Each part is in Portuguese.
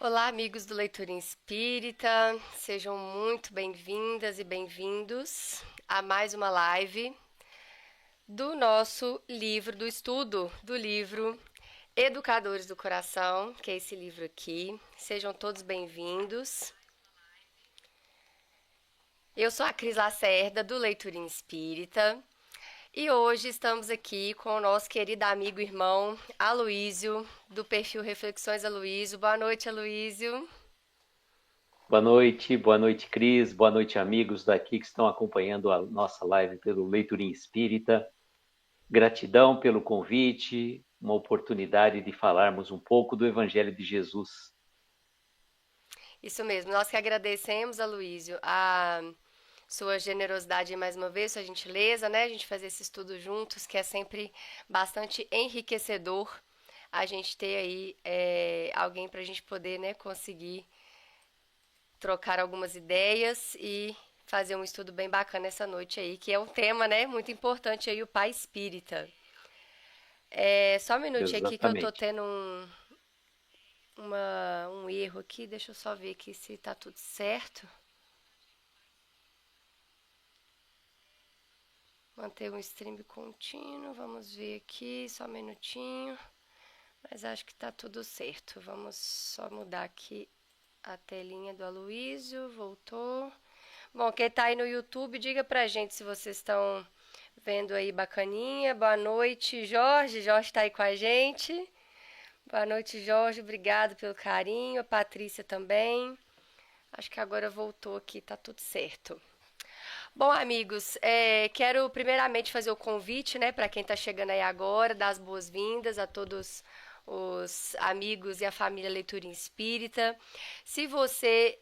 Olá, amigos do Leitura Espírita, sejam muito bem-vindas e bem-vindos a mais uma live do nosso livro, do estudo do livro Educadores do Coração, que é esse livro aqui. Sejam todos bem-vindos. Eu sou a Cris Lacerda, do Leitura Espírita, e hoje estamos aqui com o nosso querido amigo e irmão Aloísio, do perfil Reflexões Aloísio. Boa noite, Aloísio. Boa noite, Cris, boa noite, amigos daqui que estão acompanhando a nossa live pelo Leiturinha Espírita. Gratidão pelo convite, uma oportunidade de falarmos um pouco do Evangelho de Jesus. Isso mesmo, nós que agradecemos, Aloísio, a sua generosidade mais uma vez, sua gentileza, né? A gente fazer esse estudo juntos, que é sempre bastante enriquecedor a gente ter aí alguém para a gente poder, né, conseguir trocar algumas ideias e fazer um estudo bem bacana essa noite aí, que é um tema, né, muito importante aí, o pai espírita. Só um minutinho aqui que eu tô Exatamente. tendo um erro aqui, deixa eu só ver aqui se tá tudo certo. Manter um stream contínuo, vamos ver aqui, só um minutinho. Mas acho que tá tudo certo. Vamos só mudar aqui a telinha do Aloísio, voltou. Bom, quem tá aí no YouTube, diga pra gente se vocês estão vendo aí bacaninha. Boa noite, Jorge. Jorge tá aí com a gente. Boa noite, Jorge. Obrigado pelo carinho. A Patrícia também. Acho que agora voltou aqui, tá tudo certo. Bom, amigos, quero primeiramente fazer o convite, né, para quem está chegando aí agora, dar as boas-vindas a todos os amigos e a família Leitura Espírita. Se você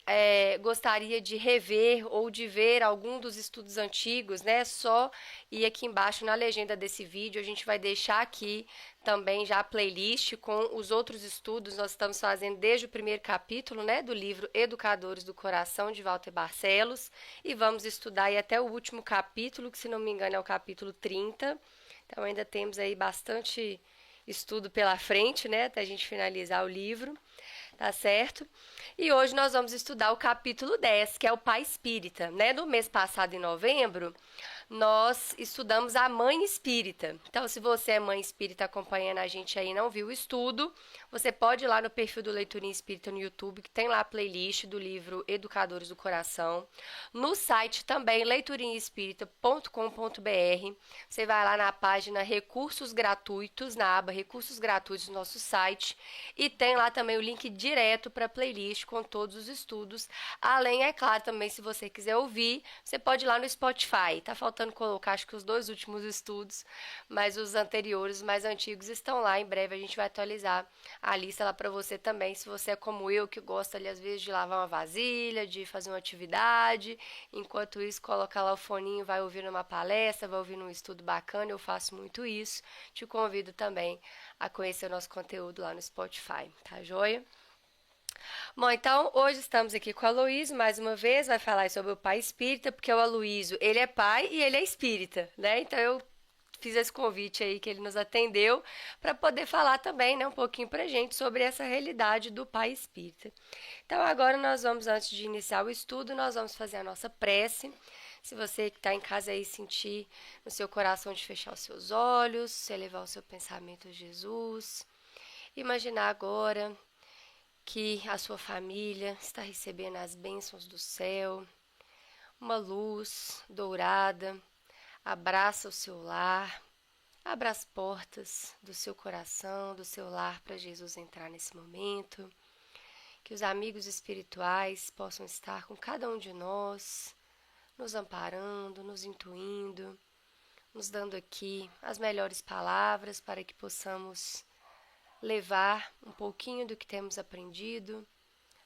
gostaria de rever ou de ver algum dos estudos antigos, né, só ir aqui embaixo na legenda desse vídeo, a gente vai deixar aqui também já a playlist com os outros estudos. Nós estamos fazendo desde o primeiro capítulo, né, do livro Educadores do Coração, de Walter Barcelos, e vamos estudar aí até o último capítulo, que se não me engano é o capítulo 30. Então ainda temos aí bastante estudo pela frente, né, até a gente finalizar o livro, tá certo? E hoje nós vamos estudar o capítulo 10, que é o Pai Espírita, né? No mês passado, em novembro, nós estudamos a Mãe Espírita. Então, se você é mãe espírita acompanhando a gente aí e não viu o estudo, você pode ir lá no perfil do Leiturinha Espírita no YouTube, que tem lá a playlist do livro Educadores do Coração. No site também, leiturinhaespírita.com.br. Você vai lá na página Recursos Gratuitos, na aba Recursos Gratuitos do nosso site, e tem lá também o link direto para a playlist com todos os estudos. Além, é claro, também, se você quiser ouvir, você pode ir lá no Spotify. Tá faltando colocar, acho que os dois últimos estudos, mas os anteriores, os mais antigos, estão lá. Em breve a gente vai atualizar a lista lá para você também, se você é como eu, que gosta ali às vezes de lavar uma vasilha, de fazer uma atividade, enquanto isso coloca lá o foninho, vai ouvindo uma palestra, vai ouvindo um estudo bacana, eu faço muito isso. Te convido também a conhecer o nosso conteúdo lá no Spotify, tá joia? Bom, então hoje estamos aqui com o Aloísio, mais uma vez, vai falar sobre o pai espírita, porque o Aloísio, ele é pai e ele é espírita, né? Então eu fiz esse convite aí que ele nos atendeu para poder falar também, né, um pouquinho pra gente sobre essa realidade do pai espírita. Então agora nós vamos, antes de iniciar o estudo, nós vamos fazer a nossa prece. Se você que está em casa aí sentir no seu coração de fechar os seus olhos, elevar o seu pensamento a Jesus, imaginar agora que a sua família está recebendo as bênçãos do céu, uma luz dourada abraça o seu lar, abra as portas do seu coração, do seu lar para Jesus entrar nesse momento, que os amigos espirituais possam estar com cada um de nós, nos amparando, nos intuindo, nos dando aqui as melhores palavras para que possamos levar um pouquinho do que temos aprendido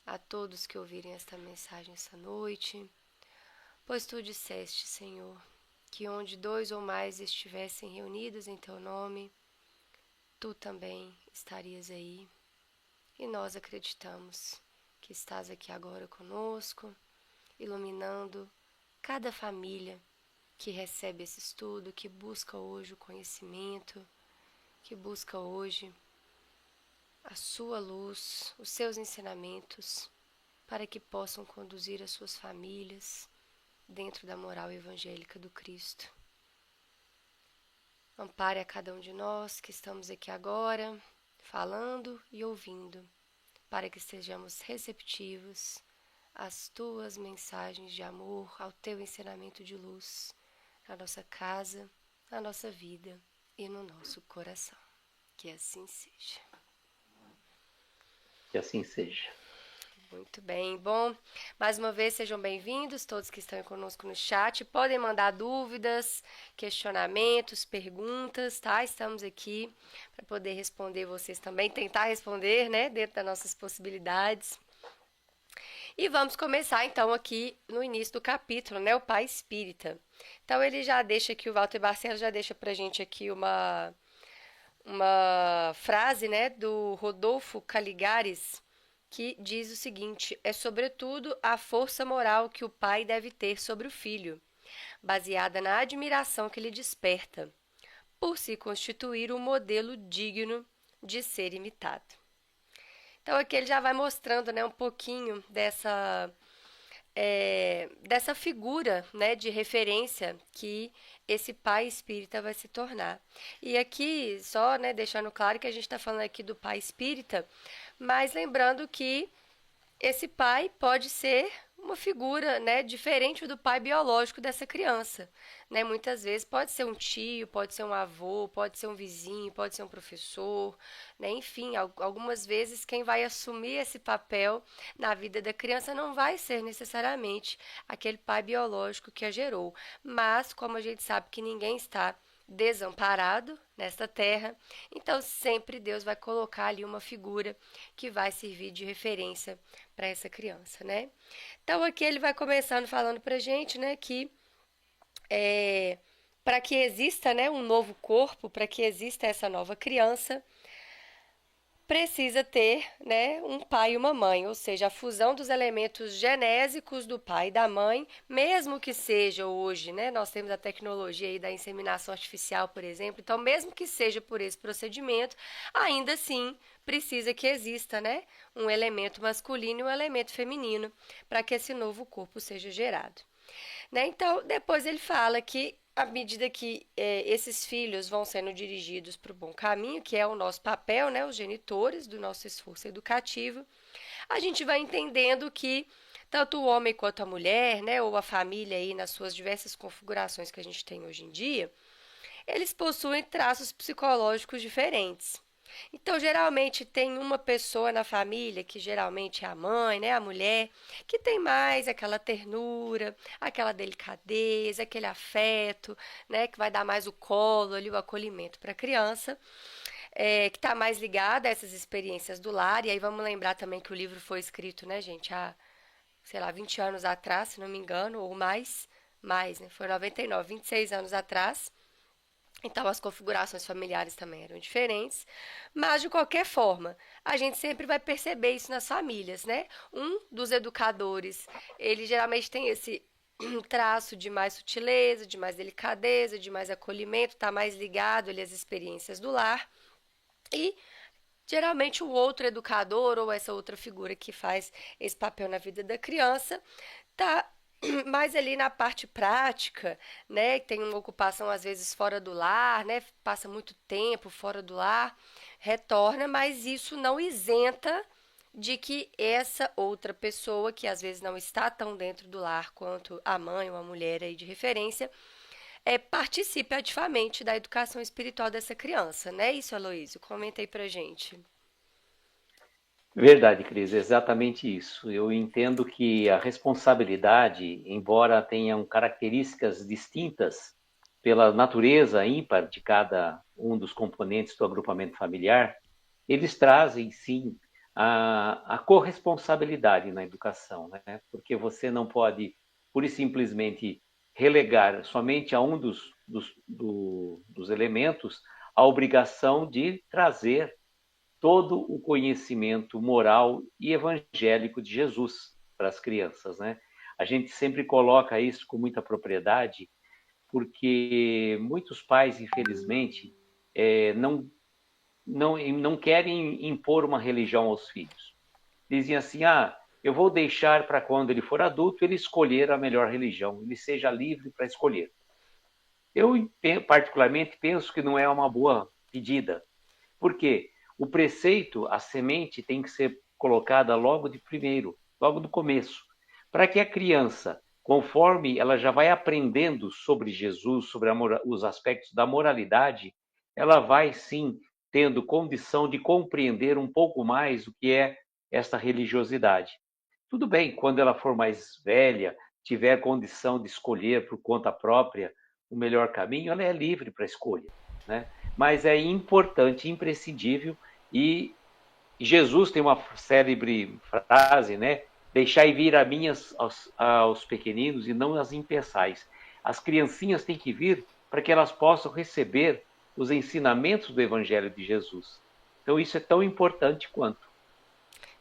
a todos que ouvirem esta mensagem essa noite, pois tu disseste, Senhor, que onde dois ou mais estivessem reunidos em teu nome, tu também estarias aí. E nós acreditamos que estás aqui agora conosco, iluminando cada família que recebe esse estudo, que busca hoje o conhecimento, que busca hoje a sua luz, os seus ensinamentos, para que possam conduzir as suas famílias dentro da moral evangélica do Cristo. Ampare a cada um de nós que estamos aqui agora, falando e ouvindo, para que sejamos receptivos às tuas mensagens de amor, ao teu ensinamento de luz, na nossa casa, na nossa vida e no nosso coração. Que assim seja. Que assim seja. Muito bem. Bom, mais uma vez sejam bem-vindos, todos que estão conosco no chat. Podem mandar dúvidas, questionamentos, perguntas, tá? Estamos aqui para poder responder vocês também, tentar responder, né, dentro das nossas possibilidades. E vamos começar então aqui no início do capítulo, né, o Pai Espírita. Então ele já deixa aqui, o Walter Barcelos já deixa pra gente aqui uma frase, né, do Rodolfo Caligares, que diz o seguinte: é sobretudo a força moral que o pai deve ter sobre o filho, baseada na admiração que lhe desperta, por se constituir um modelo digno de ser imitado. Então aqui ele já vai mostrando, né, um pouquinho dessa figura, né, de referência que esse pai espírita vai se tornar. E aqui, só, né, deixando claro que a gente está falando aqui do pai espírita, mas lembrando que esse pai pode ser uma figura, né, diferente do pai biológico dessa criança, né? Muitas vezes pode ser um tio, pode ser um avô, pode ser um vizinho, pode ser um professor, né? Enfim, algumas vezes quem vai assumir esse papel na vida da criança não vai ser necessariamente aquele pai biológico que a gerou, mas como a gente sabe que ninguém está desamparado nesta terra, então sempre Deus vai colocar ali uma figura que vai servir de referência para essa criança, né? Então aqui ele vai começando falando para gente, né, que para que exista, né, um novo corpo, para que exista essa nova criança, precisa ter, né, um pai e uma mãe, ou seja, a fusão dos elementos genésicos do pai e da mãe, mesmo que seja hoje, né, nós temos a tecnologia aí da inseminação artificial, por exemplo, então mesmo que seja por esse procedimento, ainda assim precisa que exista, né, um elemento masculino e um elemento feminino para que esse novo corpo seja gerado. Né? Então, depois ele fala que à medida que esses filhos vão sendo dirigidos para o bom caminho, que é o nosso papel, né, os genitores do nosso esforço educativo, a gente vai entendendo que tanto o homem quanto a mulher, né, ou a família aí nas suas diversas configurações que a gente tem hoje em dia, eles possuem traços psicológicos diferentes. Então, geralmente tem uma pessoa na família, que geralmente é a mãe, né, a mulher, que tem mais aquela ternura, aquela delicadeza, aquele afeto, né, que vai dar mais o colo ali, o acolhimento para a criança, que está mais ligada a essas experiências do lar. E aí vamos lembrar também que o livro foi escrito, né, gente, há, sei lá, 20 anos atrás, se não me engano, ou mais, né, foi 99, 26 anos atrás. Então, as configurações familiares também eram diferentes, mas de qualquer forma, a gente sempre vai perceber isso nas famílias, né? Um dos educadores, ele geralmente tem esse traço de mais sutileza, de mais delicadeza, de mais acolhimento, está mais ligado ali às experiências do lar. E geralmente o outro educador ou essa outra figura que faz esse papel na vida da criança tá mais ali na parte prática, né? Tem uma ocupação às vezes fora do lar, né? Passa muito tempo fora do lar, retorna, mas isso não isenta de que essa outra pessoa, que às vezes não está tão dentro do lar quanto a mãe ou a mulher aí de referência, participe ativamente da educação espiritual dessa criança, né? Isso, Aloysio, comenta aí pra gente. Verdade, Cris, exatamente isso. Eu entendo que a responsabilidade, embora tenham características distintas pela natureza ímpar de cada um dos componentes do agrupamento familiar, eles trazem, sim, a corresponsabilidade na educação, né? Porque você não pode, pura e simplesmente, relegar somente a um dos elementos a obrigação de trazer todo o conhecimento moral e evangélico de Jesus para as crianças, né? A gente sempre coloca isso com muita propriedade, porque muitos pais, infelizmente, não não querem impor uma religião aos filhos. Dizem assim, eu vou deixar para quando ele for adulto ele escolher a melhor religião, ele seja livre para escolher. Eu, particularmente, penso que não é uma boa pedida. Por quê? O preceito, a semente, tem que ser colocada logo de primeiro, logo do começo, para que a criança, conforme ela já vai aprendendo sobre Jesus, sobre os aspectos da moralidade, ela vai sim tendo condição de compreender um pouco mais o que é essa religiosidade. Tudo bem, quando ela for mais velha, tiver condição de escolher por conta própria o melhor caminho, ela é livre para a escolha, né? Mas é importante, imprescindível, e Jesus tem uma célebre frase, né? Deixai vir a mim aos pequeninos e não as impeçais. As criancinhas têm que vir para que elas possam receber os ensinamentos do Evangelho de Jesus. Então isso é tão importante quanto.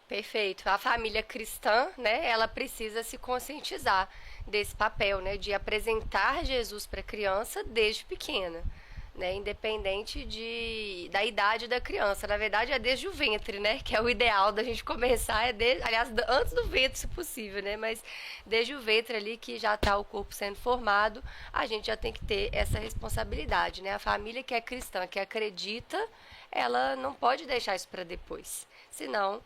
Perfeito. A família cristã, né, ela precisa se conscientizar desse papel, né, de apresentar Jesus para a criança desde pequena, né, independente da idade da criança. Na verdade, é desde o ventre, né, que é o ideal da gente começar, aliás, antes do ventre, se possível, né, mas desde o ventre ali que já está o corpo sendo formado, a gente já tem que ter essa responsabilidade, né. A família que é cristã, que acredita, ela não pode deixar isso para depois, senão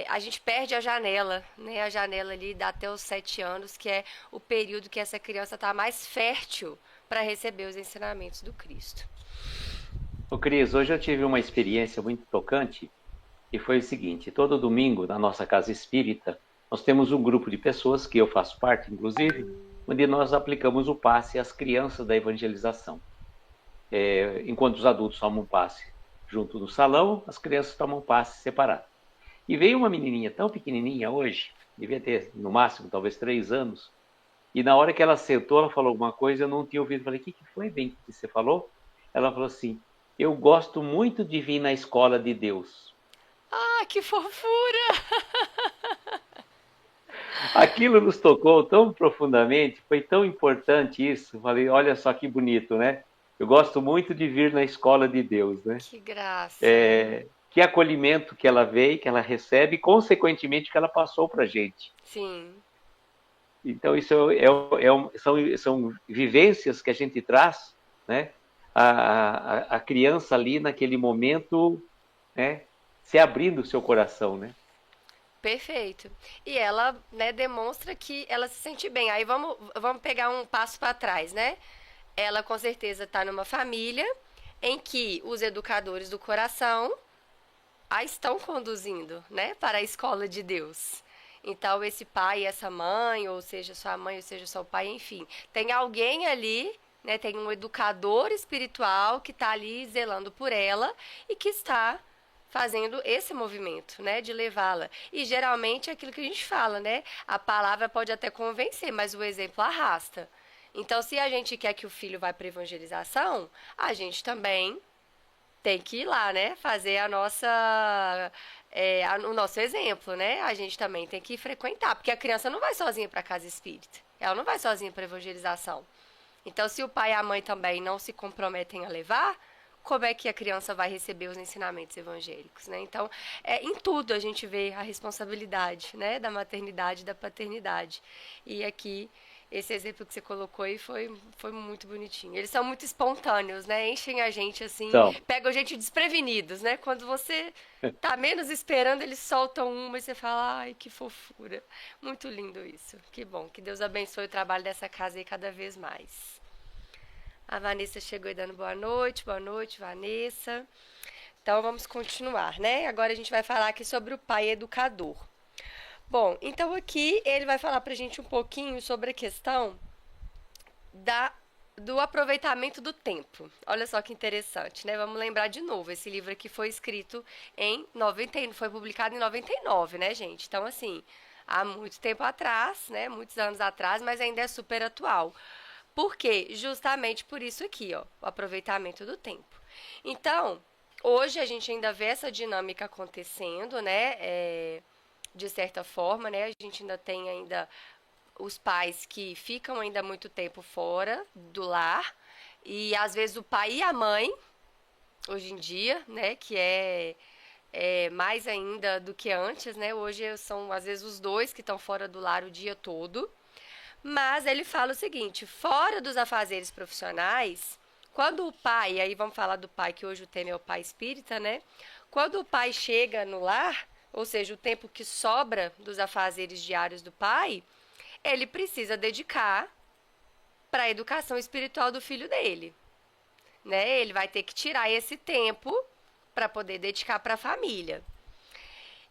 a gente perde a janela, né? A janela ali dá até os 7 anos, que é o período que essa criança está mais fértil para receber os ensinamentos do Cristo. Ô Cris, hoje eu tive uma experiência muito tocante e foi o seguinte: todo domingo na nossa casa espírita nós temos um grupo de pessoas que eu faço parte, inclusive, onde nós aplicamos o passe às crianças da evangelização. Enquanto os adultos tomam passe junto no salão, as crianças tomam passe separado. E veio uma menininha tão pequenininha hoje, devia ter no máximo talvez 3 anos, e na hora que ela sentou, ela falou alguma coisa, eu não tinha ouvido. Falei, o que foi, bem, que você falou? Ela falou assim, eu gosto muito de vir na escola de Deus. Ah, que fofura! Aquilo nos tocou tão profundamente, foi tão importante isso. Falei, olha só que bonito, né? Eu gosto muito de vir na escola de Deus, né? Que graça. Que acolhimento que ela veio, que ela recebe, e consequentemente que ela passou para a gente. Sim. Então, isso são vivências que a gente traz, né? A criança ali naquele momento, né? Se abrindo o seu coração, né? Perfeito. E ela, né, demonstra que ela se sente bem. Aí vamos pegar um passo para trás, né? Ela com certeza está numa família em que os educadores do coração a estão conduzindo, né, para a escola de Deus. Então, esse pai e essa mãe, ou seja, sua mãe, ou seja, seu pai, enfim, tem alguém ali, né, tem um educador espiritual que está ali zelando por ela e que está fazendo esse movimento, né, de levá-la. E geralmente é aquilo que a gente fala, né? A palavra pode até convencer, mas o exemplo arrasta. Então, se a gente quer que o filho vá para evangelização, a gente também tem que ir lá, né? Fazer o nosso exemplo, né? A gente também tem que frequentar, porque a criança não vai sozinha para casa espírita. Ela não vai sozinha para evangelização. Então, se o pai e a mãe também não se comprometem a levar, como é que a criança vai receber os ensinamentos evangélicos, né? Então, em tudo a gente vê a responsabilidade, né, da maternidade e da paternidade. E aqui esse exemplo que você colocou aí foi muito bonitinho. Eles são muito espontâneos, né? Enchem a gente assim, Então, pegam a gente desprevenidos, né? Quando você tá menos esperando, eles soltam uma e você fala, ai, que fofura. Muito lindo isso. Que bom. Que Deus abençoe o trabalho dessa casa aí cada vez mais. A Vanessa chegou aí dando boa noite, Vanessa. Então vamos continuar, né? Agora a gente vai falar aqui sobre o pai educador. Bom, então aqui ele vai falar pra gente um pouquinho sobre a questão da do aproveitamento do tempo. Olha só que interessante, né? Vamos lembrar de novo, esse livro aqui foi escrito em 90, foi publicado em 99, né, gente? Então assim, há muito tempo atrás, né? Muitos anos atrás, mas ainda é super atual. Por quê? Justamente por isso aqui, ó, o aproveitamento do tempo. Então, hoje a gente ainda vê essa dinâmica acontecendo, né? De certa forma, né? A gente ainda tem ainda os pais que ficam ainda muito tempo fora do lar e às vezes o pai e a mãe, hoje em dia, né? Que mais ainda do que antes, né? Hoje são às vezes os dois que estão fora do lar o dia todo. Mas ele fala o seguinte: fora dos afazeres profissionais, quando o pai, aí vamos falar do pai, que hoje o tema é o pai espírita, né? Quando o pai chega no lar, ou seja, o tempo que sobra dos afazeres diários do pai, ele precisa dedicar para a educação espiritual do filho dele, né? Ele vai ter que tirar esse tempo para poder dedicar para a família.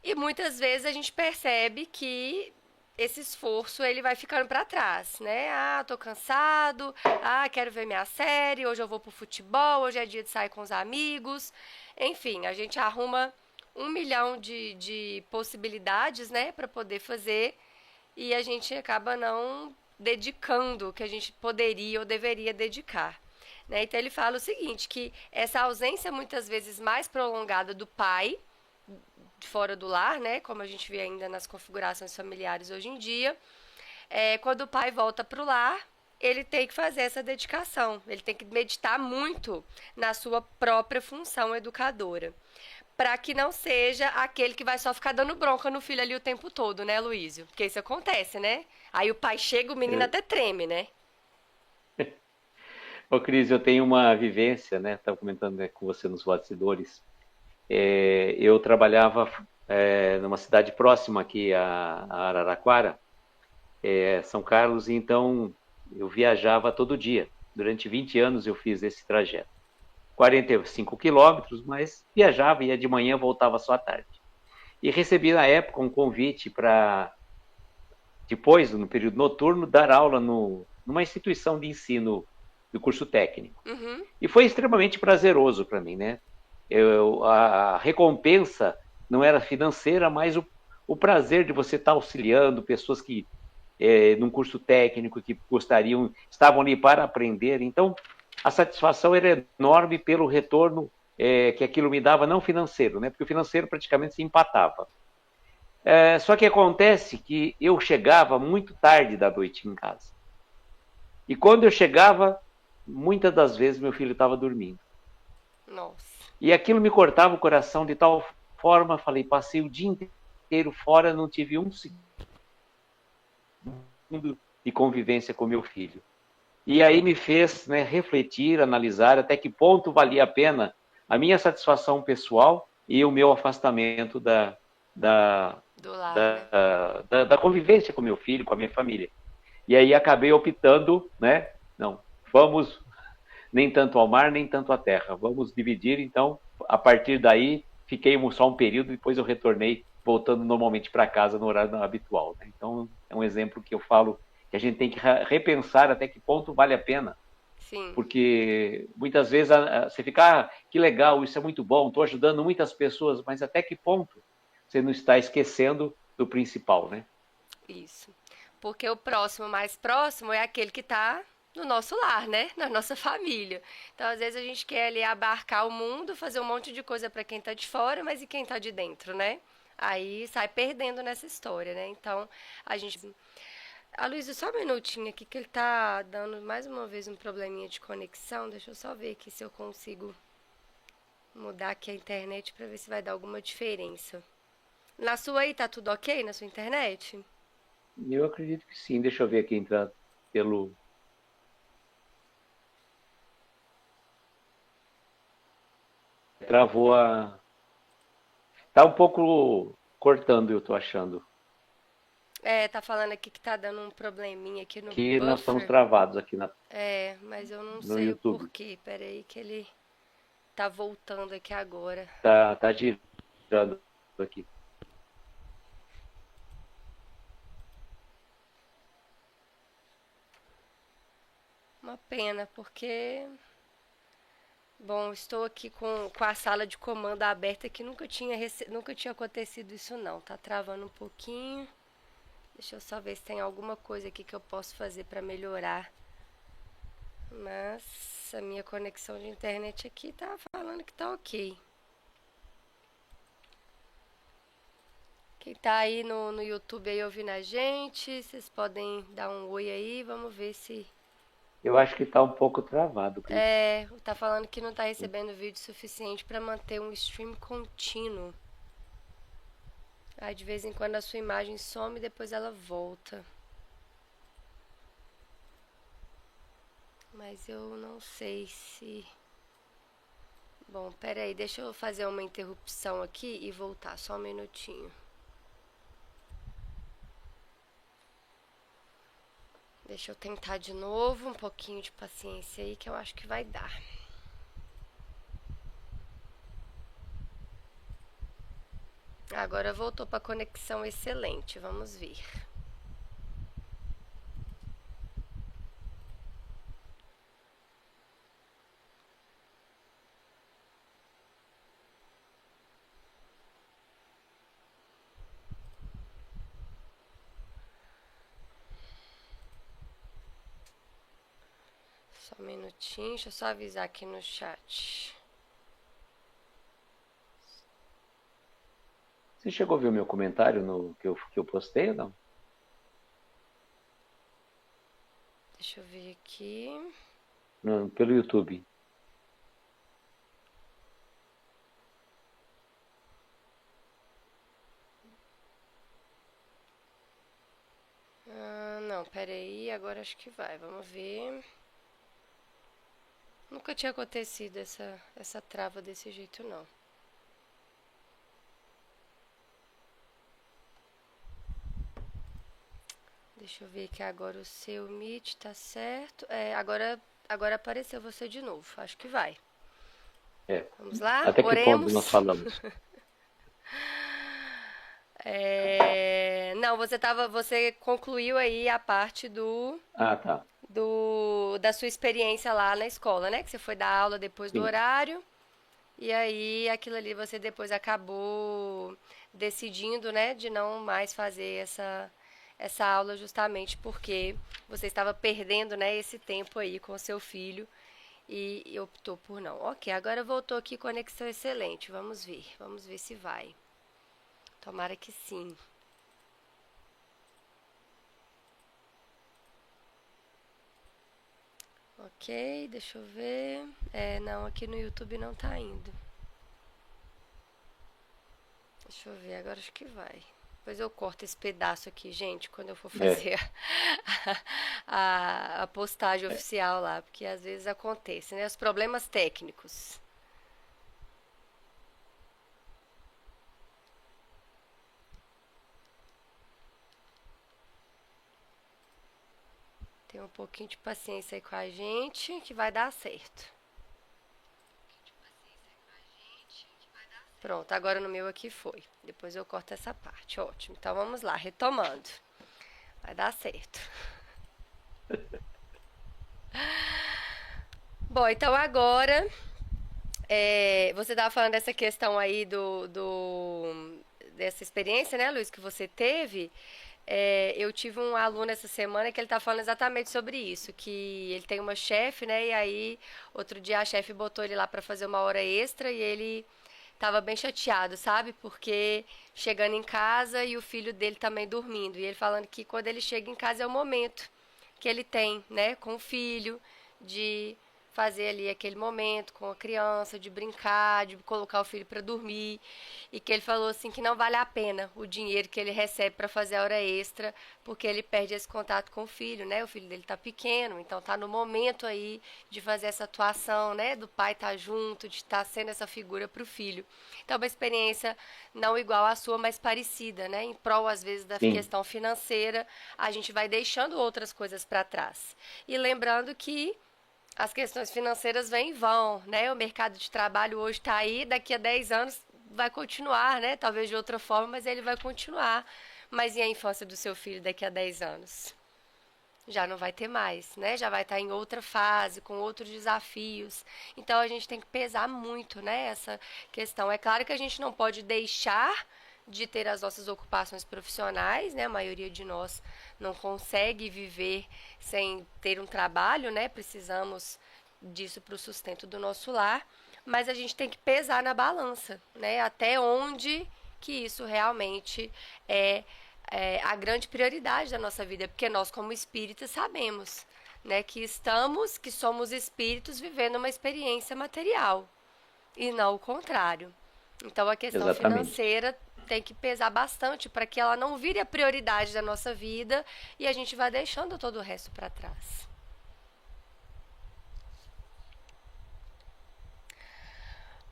E muitas vezes a gente percebe que esse esforço ele vai ficando para trás, né? Ah, tô cansado. Ah, quero ver minha série. Hoje eu vou pro futebol. Hoje é dia de sair com os amigos. Enfim, a gente arruma 1 milhão de possibilidades, né, para poder fazer e a gente acaba não dedicando o que a gente poderia ou deveria dedicar. Né? Então ele fala o seguinte, que essa ausência muitas vezes mais prolongada do pai fora do lar, né, como a gente vê ainda nas configurações familiares hoje em dia, quando o pai volta para o lar, ele tem que fazer essa dedicação, ele tem que meditar muito na sua própria função educadora, para que não seja aquele que vai só ficar dando bronca no filho ali o tempo todo, né, Luísio? Porque isso acontece, né? Aí o pai chega, o menino Eu- até treme, né? Ô, Cris, eu tenho uma vivência, né? Estava comentando, né, com você nos bastidores. Eu trabalhava numa cidade próxima aqui a Araraquara, São Carlos, e então eu viajava todo dia. Durante 20 anos eu fiz esse trajeto. 45 quilômetros, mas viajava, ia de manhã, voltava só à tarde. E recebi na época um convite para, depois, no período noturno, dar aula numa instituição de ensino do curso técnico. Uhum. E foi extremamente prazeroso para mim, né? A recompensa não era financeira, mas o prazer de você estar auxiliando pessoas que, num curso técnico, que estavam ali para aprender. Então, a satisfação era enorme pelo retorno que aquilo me dava, não financeiro, né? Porque o financeiro praticamente se empatava. Só que acontece que eu chegava muito tarde da noite em casa. E quando eu chegava, muitas das vezes meu filho estava dormindo. Nossa. E aquilo me cortava o coração de tal forma, falei, passei o dia inteiro fora, não tive um segundo de convivência com meu filho. E aí me fez, né, refletir, analisar até que ponto valia a pena a minha satisfação pessoal e o meu afastamento da, Do lar, né? da convivência com meu filho, com a minha família. E aí acabei optando, né? Não, vamos nem tanto ao mar, nem tanto à terra. Vamos dividir, então, a partir daí, fiquei só um período, depois eu retornei, voltando normalmente para casa no horário habitual. Né? Então, é um exemplo que eu falo que a gente tem que repensar até que ponto vale a pena. Sim, Porque muitas vezes você fica, que legal, isso é muito bom, estou ajudando muitas pessoas, mas até que ponto você não está esquecendo do principal, né? isso. Porque o próximo mais próximo é aquele que tá no nosso lar, né? Na nossa família. Então, às vezes a gente quer ali abarcar o mundo, fazer um monte de coisa para quem tá de fora, mas e quem tá de dentro, né? Aí sai perdendo nessa história, né? Então, a gente. A Luísa, só um minutinho aqui que ele tá dando mais uma vez um probleminha de conexão. Deixa eu só ver aqui se eu consigo mudar aqui a internet para ver se vai dar alguma diferença. Na sua aí tá tudo ok na sua internet? Eu acredito que sim. Deixa eu ver aqui entrar pelo. Travou a. Tá um pouco cortando, eu tô achando. Tá falando aqui que tá dando um probleminha aqui no Que nós estamos buffer. travados aqui Mas eu não no sei o YouTube. porquê. Pera aí que ele tá voltando aqui agora. Tá girando aqui. Uma pena, porque. Bom, estou aqui com a sala de comando aberta que nunca tinha acontecido isso não. Tá travando um pouquinho. Deixa eu só ver se tem alguma coisa aqui que eu posso fazer para melhorar. Mas a minha conexão de internet aqui tá falando que tá ok. Quem tá aí no YouTube aí ouvindo a gente, vocês podem dar um oi aí, vamos ver se Eu acho que está um pouco travado, Cris. Tá falando que não tá recebendo vídeo suficiente para manter um stream contínuo. Aí de vez em quando a sua imagem some e depois ela volta. Mas eu não sei se. Bom, pera aí, deixa eu fazer uma interrupção aqui e voltar, só um minutinho. Deixa eu tentar de novo, um pouquinho de paciência aí que eu acho que vai dar. Agora voltou para conexão excelente, vamos ver. Só um minutinho, deixa eu só avisar aqui no chat. Você chegou a ver o meu comentário no que eu postei ou não? Deixa eu ver aqui. Pelo YouTube. Não, pera aí, agora acho que vai, vamos ver. Nunca tinha acontecido essa trava desse jeito, não. Deixa eu ver que agora o seu Meet tá certo. Agora apareceu você de novo. Acho que vai. É. Vamos lá? Até que ponto Oremos. nós falamos? Não, você concluiu aí a parte Ah, tá. da sua experiência lá na escola, né? Que você foi dar aula depois do Sim. horário. E aí, aquilo ali você depois acabou decidindo, né, de não mais fazer essa aula justamente porque você estava perdendo, né, esse tempo aí com o seu filho e optou por não. Ok, agora voltou aqui, conexão excelente. Vamos ver se vai. Tomara que sim. Ok, deixa eu ver. Não, aqui no YouTube não tá indo. Deixa eu ver, agora acho que vai. Depois eu corto esse pedaço aqui, gente, quando eu for É. fazer a postagem oficial lá, porque às vezes acontece, né? Os problemas técnicos. Tem um pouquinho de paciência aí com a gente, que vai dar certo. Pronto, agora no meu aqui foi. Depois eu corto essa parte. Ótimo. Então vamos lá, retomando. Vai dar certo. Bom, então agora você estava falando dessa questão aí dessa experiência, né, Luiz, que você teve. Eu tive um aluno essa semana que ele tá falando exatamente sobre isso, que ele tem uma chefe, né, e aí outro dia a chefe botou ele lá para fazer uma hora extra e ele tava bem chateado, sabe? Porque chegando em casa e o filho dele também dormindo. E ele falando que quando ele chega em casa é o momento que ele tem, né, com o filho, de fazer ali aquele momento com a criança, de brincar, de colocar o filho para dormir, e que ele falou assim que não vale a pena o dinheiro que ele recebe para fazer a hora extra, porque ele perde esse contato com o filho, né? O filho dele tá pequeno, então tá no momento aí de fazer essa atuação, né, do pai estar junto, de estar sendo essa figura para o filho. Então, uma experiência não igual à sua, mas parecida, né? Em prol às vezes da Sim. questão financeira, a gente vai deixando outras coisas para trás. E lembrando que as questões financeiras vêm e vão, né? O mercado de trabalho hoje está aí, daqui a 10 anos vai continuar, né? Talvez de outra forma, mas ele vai continuar. Mas e a infância do seu filho daqui a 10 anos? Já não vai ter mais, né? Já vai estar em outra fase, com outros desafios. Então a gente tem que pesar muito, né, essa questão. É claro que a gente não pode deixar de ter as nossas ocupações profissionais, né? A maioria de nós não consegue viver sem ter um trabalho, né? Precisamos disso para o sustento do nosso lar, mas a gente tem que pesar na balança, né? Até onde que isso realmente é a grande prioridade da nossa vida, porque nós, como espíritas, sabemos, né? Que somos espíritos vivendo uma experiência material e não o contrário. Então a questão Exatamente. financeira tem que pesar bastante para que ela não vire a prioridade da nossa vida e a gente vai deixando todo o resto para trás.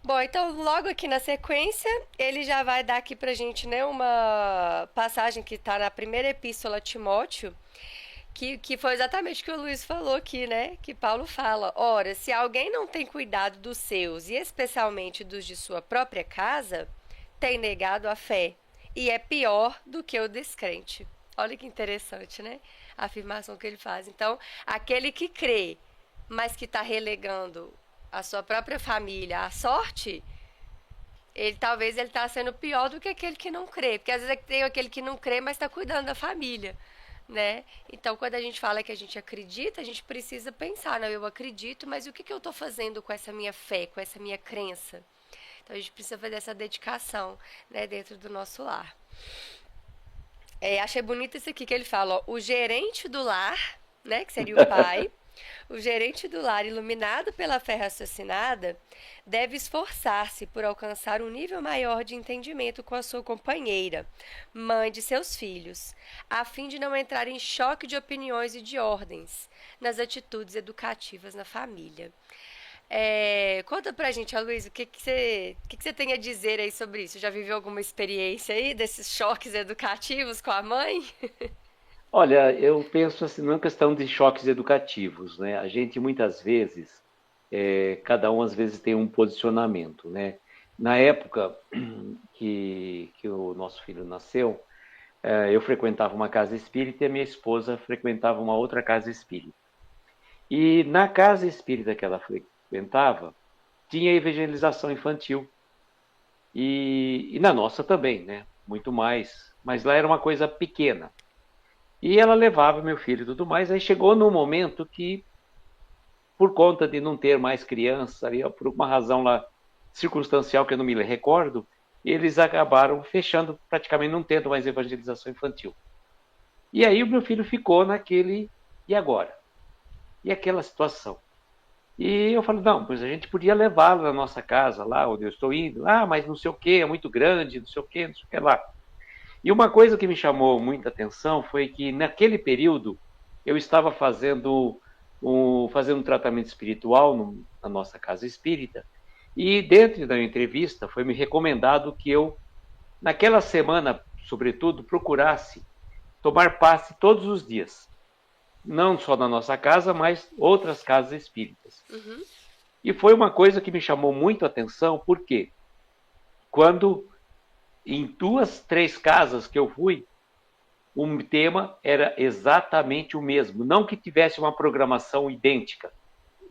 Bom, então logo aqui na sequência, ele já vai dar aqui pra gente, né, uma passagem que está na primeira epístola a Timóteo, que foi exatamente o que o Luiz falou aqui, né? Que Paulo fala: ora, se alguém não tem cuidado dos seus, e especialmente dos de sua própria casa, tem negado a fé, e é pior do que o descrente. Olha que interessante, né? A afirmação que ele faz. Então, aquele que crê, mas que está relegando a sua própria família à sorte, ele está sendo pior do que aquele que não crê, porque às vezes tem aquele que não crê, mas está cuidando da família, né? Então, quando a gente fala que a gente acredita, a gente precisa pensar, não, eu acredito, mas o que, que eu estou fazendo com essa minha fé, com essa minha crença? Então, a gente precisa fazer essa dedicação, né, dentro do nosso lar. Achei bonito isso aqui que ele fala, ó, o gerente do lar, né, que seria o pai, o gerente do lar, iluminado pela fé raciocinada, deve esforçar-se por alcançar um nível maior de entendimento com a sua companheira, mãe de seus filhos, a fim de não entrar em choque de opiniões e de ordens nas atitudes educativas na família. Conta pra gente, Luiz, o que você tem a dizer aí sobre isso? Já viveu alguma experiência aí desses choques educativos com a mãe? Olha, eu penso assim, não é questão de choques educativos, né? A gente muitas vezes, cada um às vezes tem um posicionamento, né? Na época que o nosso filho nasceu, eu frequentava uma casa espírita e a minha esposa frequentava uma outra casa espírita. E na casa espírita que ela frequentava, tinha evangelização infantil. E na nossa também, né? Muito mais. Mas lá era uma coisa pequena. E ela levava meu filho e tudo mais. Aí chegou num momento que, por conta de não ter mais crianças, ali, por uma razão lá circunstancial que eu não me recordo, eles acabaram fechando, praticamente não tendo mais evangelização infantil. E aí o meu filho ficou naquele, e agora? E aquela situação? E eu falo, não, pois a gente podia levá-lo na nossa casa, lá onde eu estou indo. Ah, mas não sei o que, é muito grande, não sei o que, não sei o que lá. E uma coisa que me chamou muita atenção foi que naquele período eu estava fazendo um tratamento espiritual na nossa casa espírita, e dentro da entrevista foi me recomendado que eu, naquela semana, sobretudo, procurasse tomar passe todos os dias, não só na nossa casa, mas outras casas espíritas. Uhum. E foi uma coisa que me chamou muito a atenção, porque quando em 2, 3 casas que eu fui, o tema era exatamente o mesmo, não que tivesse uma programação idêntica.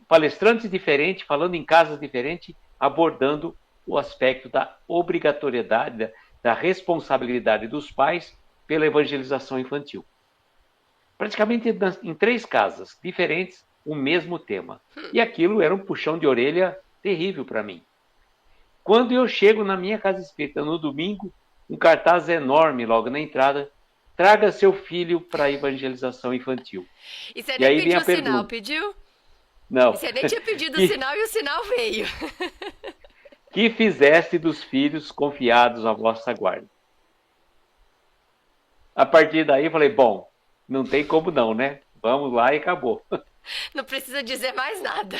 Palestrantes diferentes, falando em casas diferentes, abordando o aspecto da obrigatoriedade, da responsabilidade dos pais pela evangelização infantil. Praticamente em 3 casas diferentes, o mesmo tema. E aquilo era um puxão de orelha terrível para mim. Quando eu chego na minha casa espírita no domingo, um cartaz enorme logo na entrada: traga seu filho para a evangelização infantil. E você E nem aí vem a pediu o sinal, pergunta: pediu? E não, você nem tinha pedido o que, sinal e o sinal veio. que fizeste dos filhos confiados à vossa guarda? A partir daí eu falei: bom, não tem como não, né? Vamos lá e acabou. Não precisa dizer mais nada.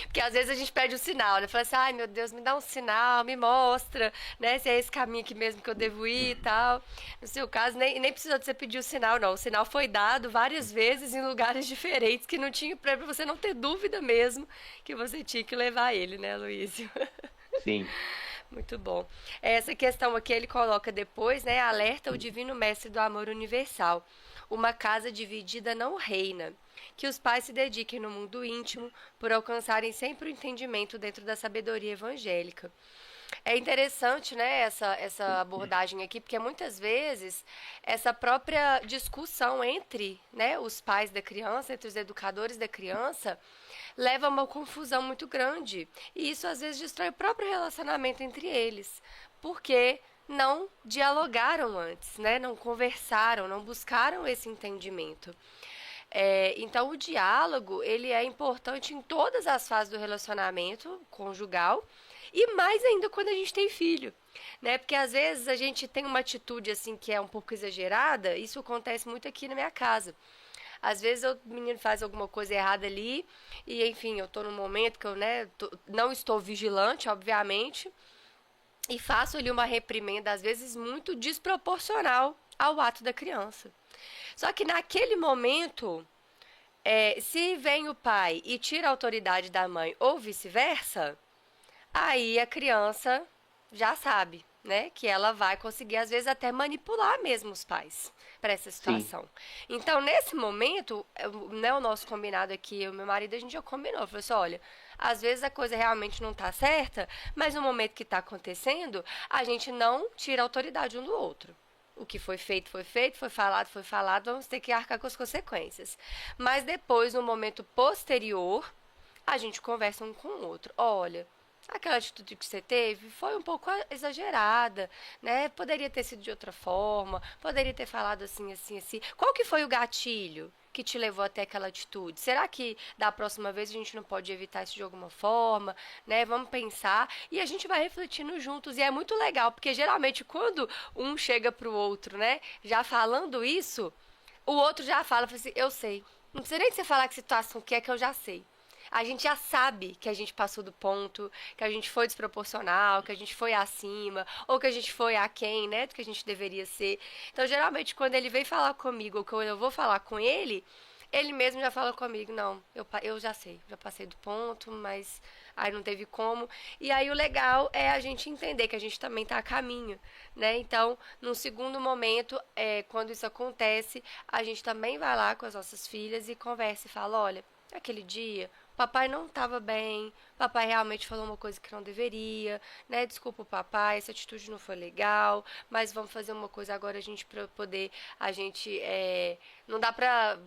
Porque às vezes a gente pede o sinal, né? Fala assim, ai meu Deus, me dá um sinal, me mostra, né? Se é esse caminho aqui mesmo que eu devo ir e tal. No seu caso, nem precisou de você pedir o sinal, não. O sinal foi dado várias vezes em lugares diferentes que não tinha pra você não ter dúvida mesmo que você tinha que levar ele, né, Luísio? Sim, Muito bom. Essa questão aqui ele coloca depois, né? Alerta o divino mestre do amor universal. Uma casa dividida não reina. Que os pais se dediquem no mundo íntimo por alcançarem sempre o entendimento dentro da sabedoria evangélica. É interessante, né, essa abordagem aqui, porque muitas vezes essa própria discussão entre, né, os pais da criança, entre os educadores da criança, leva a uma confusão muito grande. E isso às vezes destrói o próprio relacionamento entre eles, porque não dialogaram antes, né? Não conversaram, não buscaram esse entendimento. Então, o diálogo, ele é importante em todas as fases do relacionamento conjugal e mais ainda quando a gente tem filho, né? Porque às vezes a gente tem uma atitude assim que é um pouco exagerada, isso acontece muito aqui na minha casa. Às vezes o menino faz alguma coisa errada ali e, enfim, eu tô num momento que eu, né, não estou vigilante, obviamente, e faço ali uma reprimenda, às vezes muito desproporcional ao ato da criança. Só que naquele momento, se vem o pai e tira a autoridade da mãe ou vice-versa, aí a criança já sabe, né, que ela vai conseguir às vezes até manipular mesmo os pais para essa Sim, situação. Então, nesse momento, né, o nosso combinado aqui, eu e meu marido, a gente já combinou, falou assim, olha, às vezes a coisa realmente não tá certa, mas no momento que tá acontecendo, a gente não tira a autoridade um do outro. O que foi feito, foi falado, vamos ter que arcar com as consequências. Mas depois, no momento posterior, a gente conversa um com o outro. Olha, aquela atitude que você teve foi um pouco exagerada, né? Poderia ter sido de outra forma, poderia ter falado assim, assim, assim. Qual que foi o gatilho que te levou até aquela atitude? Será que da próxima vez a gente não pode evitar isso de alguma forma, né? Vamos pensar e a gente vai refletindo juntos e é muito legal, porque geralmente quando um chega pro outro, né, já falando isso, o outro já fala assim, eu sei. Não precisa nem você falar que situação que eu já sei. A gente já sabe que a gente passou do ponto, que a gente foi desproporcional, que a gente foi acima, ou que a gente foi aquém, né, do que a gente deveria ser. Então, geralmente, quando ele vem falar comigo, ou quando eu vou falar com ele mesmo já fala comigo, não, eu já sei, já passei do ponto, mas aí não teve como. E aí o legal é a gente entender que a gente também está a caminho, né? Então, num segundo momento, quando isso acontece, a gente também vai lá com as nossas filhas e conversa e fala, olha, aquele dia papai não estava bem, papai realmente falou uma coisa que não deveria, né? Desculpa o papai, essa atitude não foi legal, mas vamos fazer uma coisa agora a gente para poder a gente não dá pra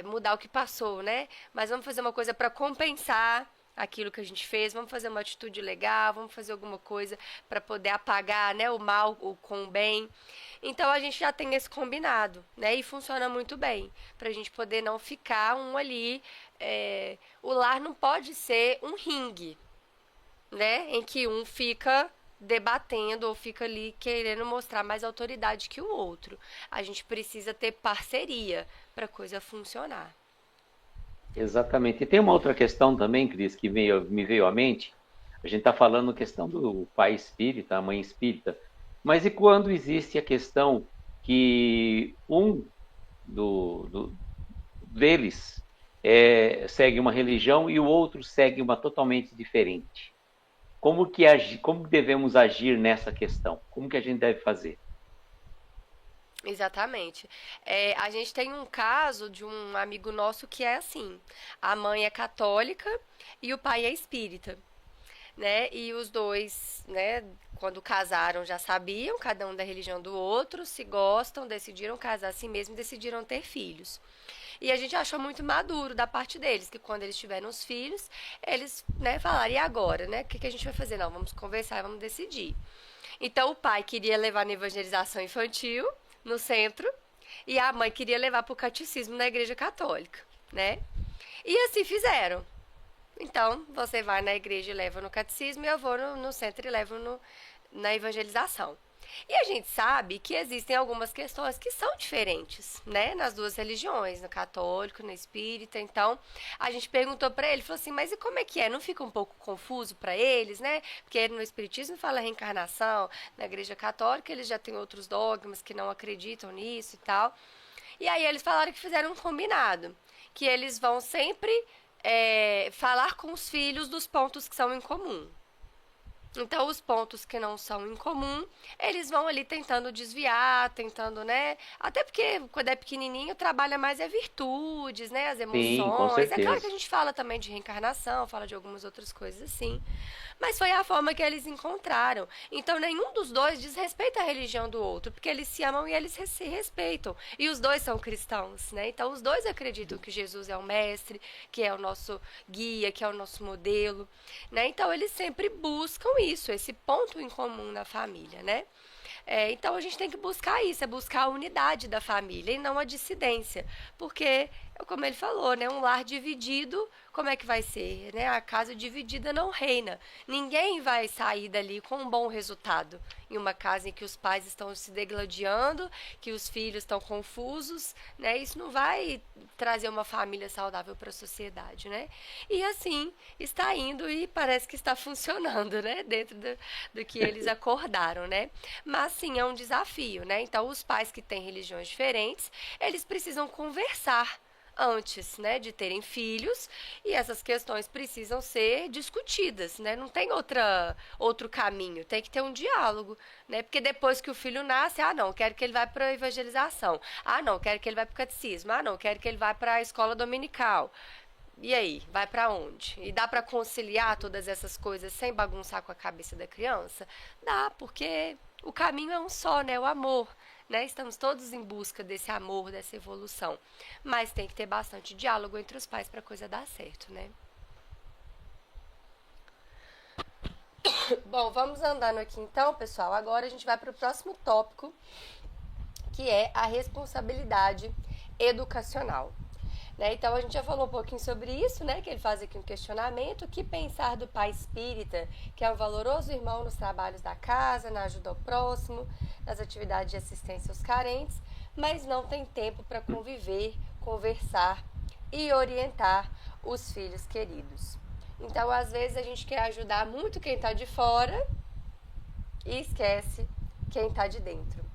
mudar o que passou, né? Mas vamos fazer uma coisa para compensar aquilo que a gente fez, vamos fazer uma atitude legal, vamos fazer alguma coisa para poder apagar, né, o mal com o bem. Então a gente já tem esse combinado, né? E funciona muito bem, para a gente poder não ficar um ali. O lar não pode ser um ringue, né? Em que um fica debatendo ou fica ali querendo mostrar mais autoridade que o outro. A gente precisa ter parceria para a coisa funcionar. exatamente. E tem uma outra questão também, Cris, que me veio à mente. A gente está falando questão do pai espírita, a mãe espírita, mas e quando existe a questão que um deles segue uma religião e o outro segue uma totalmente diferente? Como devemos agir nessa questão? Como que a gente deve fazer? Exatamente. A gente tem um caso de um amigo nosso que é assim: a mãe é católica e o pai é espírita, né? E os dois, né, quando casaram já sabiam, cada um da religião do outro, se gostam, decidiram casar assim mesmo, decidiram ter filhos. E a gente achou muito maduro da parte deles, que quando eles tiveram os filhos, eles, né, falaram, e agora, né? O que a gente vai fazer? Não, vamos conversar, vamos decidir. Então o pai queria levar na evangelização infantil, no centro, e a mãe queria levar para o catecismo na igreja católica, né? E assim fizeram. Então, você vai na igreja e leva no catecismo, e eu vou no centro e levo na evangelização. E a gente sabe que existem algumas questões que são diferentes, né, nas duas religiões, no católico, no espírita. Então, a gente perguntou para ele, falou assim: "Mas e como é que é? Não fica um pouco confuso para eles, né? Porque no espiritismo fala reencarnação, na igreja católica eles já têm outros dogmas que não acreditam nisso e tal". E aí eles falaram que fizeram um combinado, que eles vão sempre falar com os filhos dos pontos que são em comum. Então, os pontos que não são em comum, eles vão ali tentando desviar, tentando, né? Até porque quando é pequenininho, trabalha mais virtudes, né? As Sim, com emoções. É claro que certeza. a gente fala também de reencarnação, fala de algumas outras coisas assim. Mas foi a forma que eles encontraram. Então, nenhum dos dois desrespeita a religião do outro, porque eles se amam e eles se respeitam. E os dois são cristãos, né? Então, os dois acreditam que Jesus é o mestre, que é o nosso guia, que é o nosso modelo, né? Então, eles sempre buscam isso, esse ponto em comum na família, né? Então a gente tem que buscar isso, é buscar a unidade da família e não a dissidência. Porque, como ele falou, né, um lar dividido, como é que vai ser? Né? A casa dividida não reina. Ninguém vai sair dali com um bom resultado. Em uma casa em que os pais estão se degladiando, que os filhos estão confusos, né? Isso não vai trazer uma família saudável para a sociedade, né? E assim está indo e parece que está funcionando, né? Dentro do que eles acordaram, né? Mas sim, é um desafio, né? Então, os pais que têm religiões diferentes, eles precisam conversar antes, né, de terem filhos, e essas questões precisam ser discutidas, né? Não tem outro caminho, tem que ter um diálogo, né? Porque depois que o filho nasce, não, quero que ele vá para a evangelização. Não, quero que ele vá para o catecismo. Não, quero que ele vá para a escola dominical. E aí, vai para onde? E dá para conciliar todas essas coisas sem bagunçar com a cabeça da criança? Dá, porque o caminho é um só, né? O amor, né? Estamos todos em busca desse amor, dessa evolução. Mas tem que ter bastante diálogo entre os pais para a coisa dar certo, né? Bom, vamos andando aqui então, pessoal. Agora a gente vai para o próximo tópico, que é a responsabilidade educacional. Né? Então a gente já falou um pouquinho sobre isso, né? Que ele faz aqui um questionamento: o que pensar do pai espírita, que é um valoroso irmão nos trabalhos da casa, na ajuda ao próximo, nas atividades de assistência aos carentes, mas não tem tempo para conviver, conversar e orientar os filhos queridos. Então, às vezes, a gente quer ajudar muito quem está de fora e esquece quem está de dentro.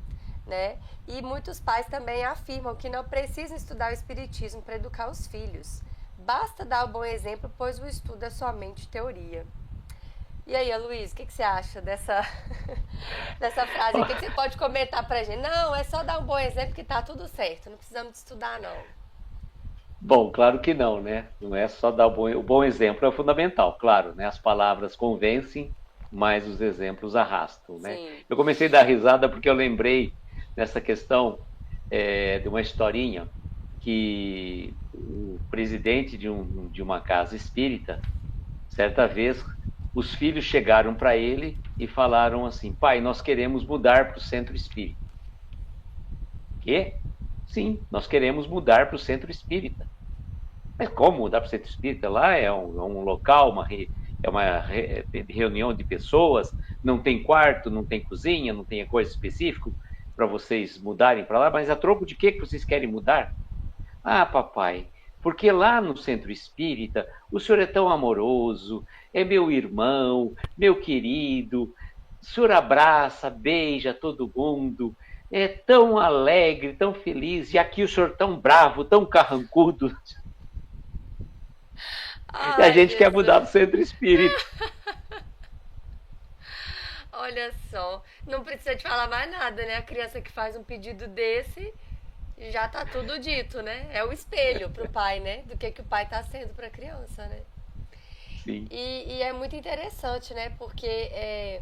Né? E muitos pais também afirmam que não precisam estudar o espiritismo para educar os filhos. Basta dar o bom exemplo, pois o estudo é somente teoria. E aí, Luiz, o que você acha dessa frase? O que você pode comentar pra gente? Não, é só dar um bom exemplo que tá tudo certo, não precisamos estudar, não. Bom, claro que não, né? Não é só dar o bom exemplo, é fundamental, claro, né? As palavras convencem, mas os exemplos arrastam, né? Sim. Eu comecei a dar risada porque eu lembrei nessa questão de uma historinha que o presidente de uma casa espírita, certa vez, os filhos chegaram para ele e falaram assim: pai, nós queremos mudar para o centro espírita. Quê? Sim, nós queremos mudar para o centro espírita. Mas como mudar para o centro espírita? Lá é um local, é uma reunião de pessoas, não tem quarto, não tem cozinha, não tem coisa específica para vocês mudarem para lá, mas a troco de que vocês querem mudar? Ah, papai, porque lá no centro espírita o senhor é tão amoroso, é meu irmão, meu querido, o senhor abraça, beija todo mundo, é tão alegre, tão feliz, e aqui o senhor tão bravo, tão carrancudo. Ai, e a gente Jesus. quer mudar do centro espírita. Olha só, não precisa te falar mais nada, né? A criança que faz um pedido desse, já tá tudo dito, né? É o espelho pro pai, né? Do que o pai tá sendo pra criança, né? Sim. E é muito interessante, né? Porque,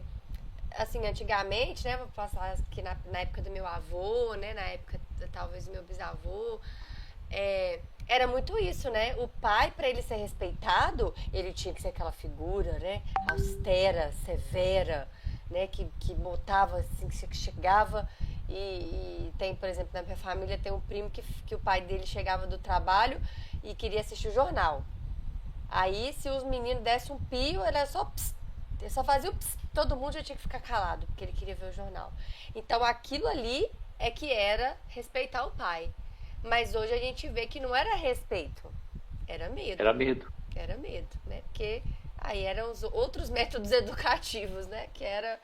assim, antigamente, né? Vou passar aqui na época do meu avô, né? Na época, talvez, do meu bisavô, era muito isso, né? O pai, para ele ser respeitado, ele tinha que ser aquela figura, né? Austera, severa, né? Que botava, assim, que chegava e tem, por exemplo, na minha família tem um primo que o pai dele chegava do trabalho e queria assistir o jornal. Aí, se os meninos dessem um pio, ele só fazia o pss, todo mundo já tinha que ficar calado, porque ele queria ver o jornal. Então, aquilo ali é que era respeitar o pai. Mas hoje a gente vê que não era respeito, era medo. Era medo. Era medo, né? Porque aí eram os outros métodos educativos, né? Que era,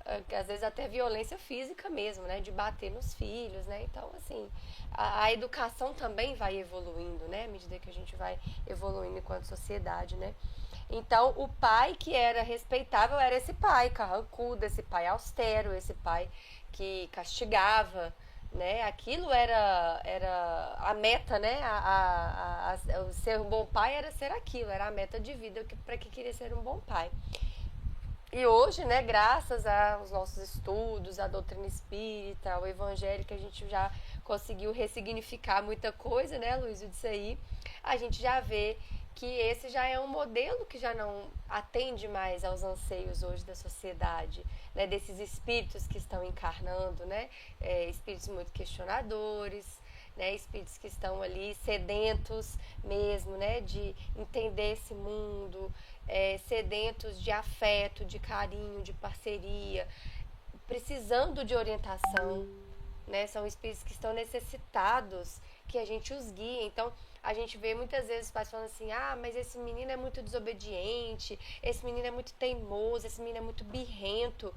às vezes, até violência física mesmo, né? De bater nos filhos, né? Então, assim, a educação também vai evoluindo, né? À medida que a gente vai evoluindo enquanto sociedade, né? Então, o pai que era respeitável era esse pai carrancudo, esse pai austero, esse pai que castigava, né? Aquilo era a meta, né? O ser um bom pai era ser aquilo, era a meta de vida para quem queria ser um bom pai. E hoje, né, graças aos nossos estudos, à doutrina espírita, ao evangelho, que a gente já conseguiu ressignificar muita coisa, né, Luiz, disso aí, a gente já vê que esse já é um modelo que já não atende mais aos anseios hoje da sociedade, né, desses espíritos que estão encarnando, né, espíritos muito questionadores, né, espíritos que estão ali sedentos mesmo, né, de entender esse mundo, sedentos de afeto, de carinho, de parceria, precisando de orientação, né, são espíritos que estão necessitados que a gente os guie. Então, a gente vê muitas vezes os pais falando assim, mas esse menino é muito desobediente, esse menino é muito teimoso, esse menino é muito birrento.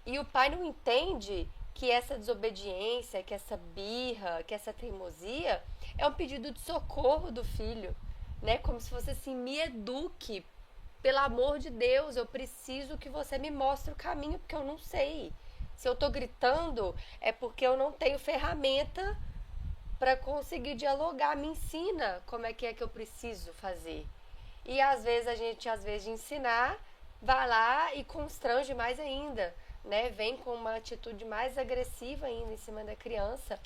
E o pai não entende que essa desobediência, que essa birra, que essa teimosia é um pedido de socorro do filho, né? Como se fosse assim, me eduque, pelo amor de Deus, eu preciso que você me mostre o caminho, porque eu não sei. Se eu tô gritando, é porque eu não tenho ferramenta para conseguir dialogar. Me ensina como é que eu preciso fazer. E às vezes a gente, de ensinar, vai lá e constrange mais ainda, né? Vem com uma atitude mais agressiva ainda em cima da criança,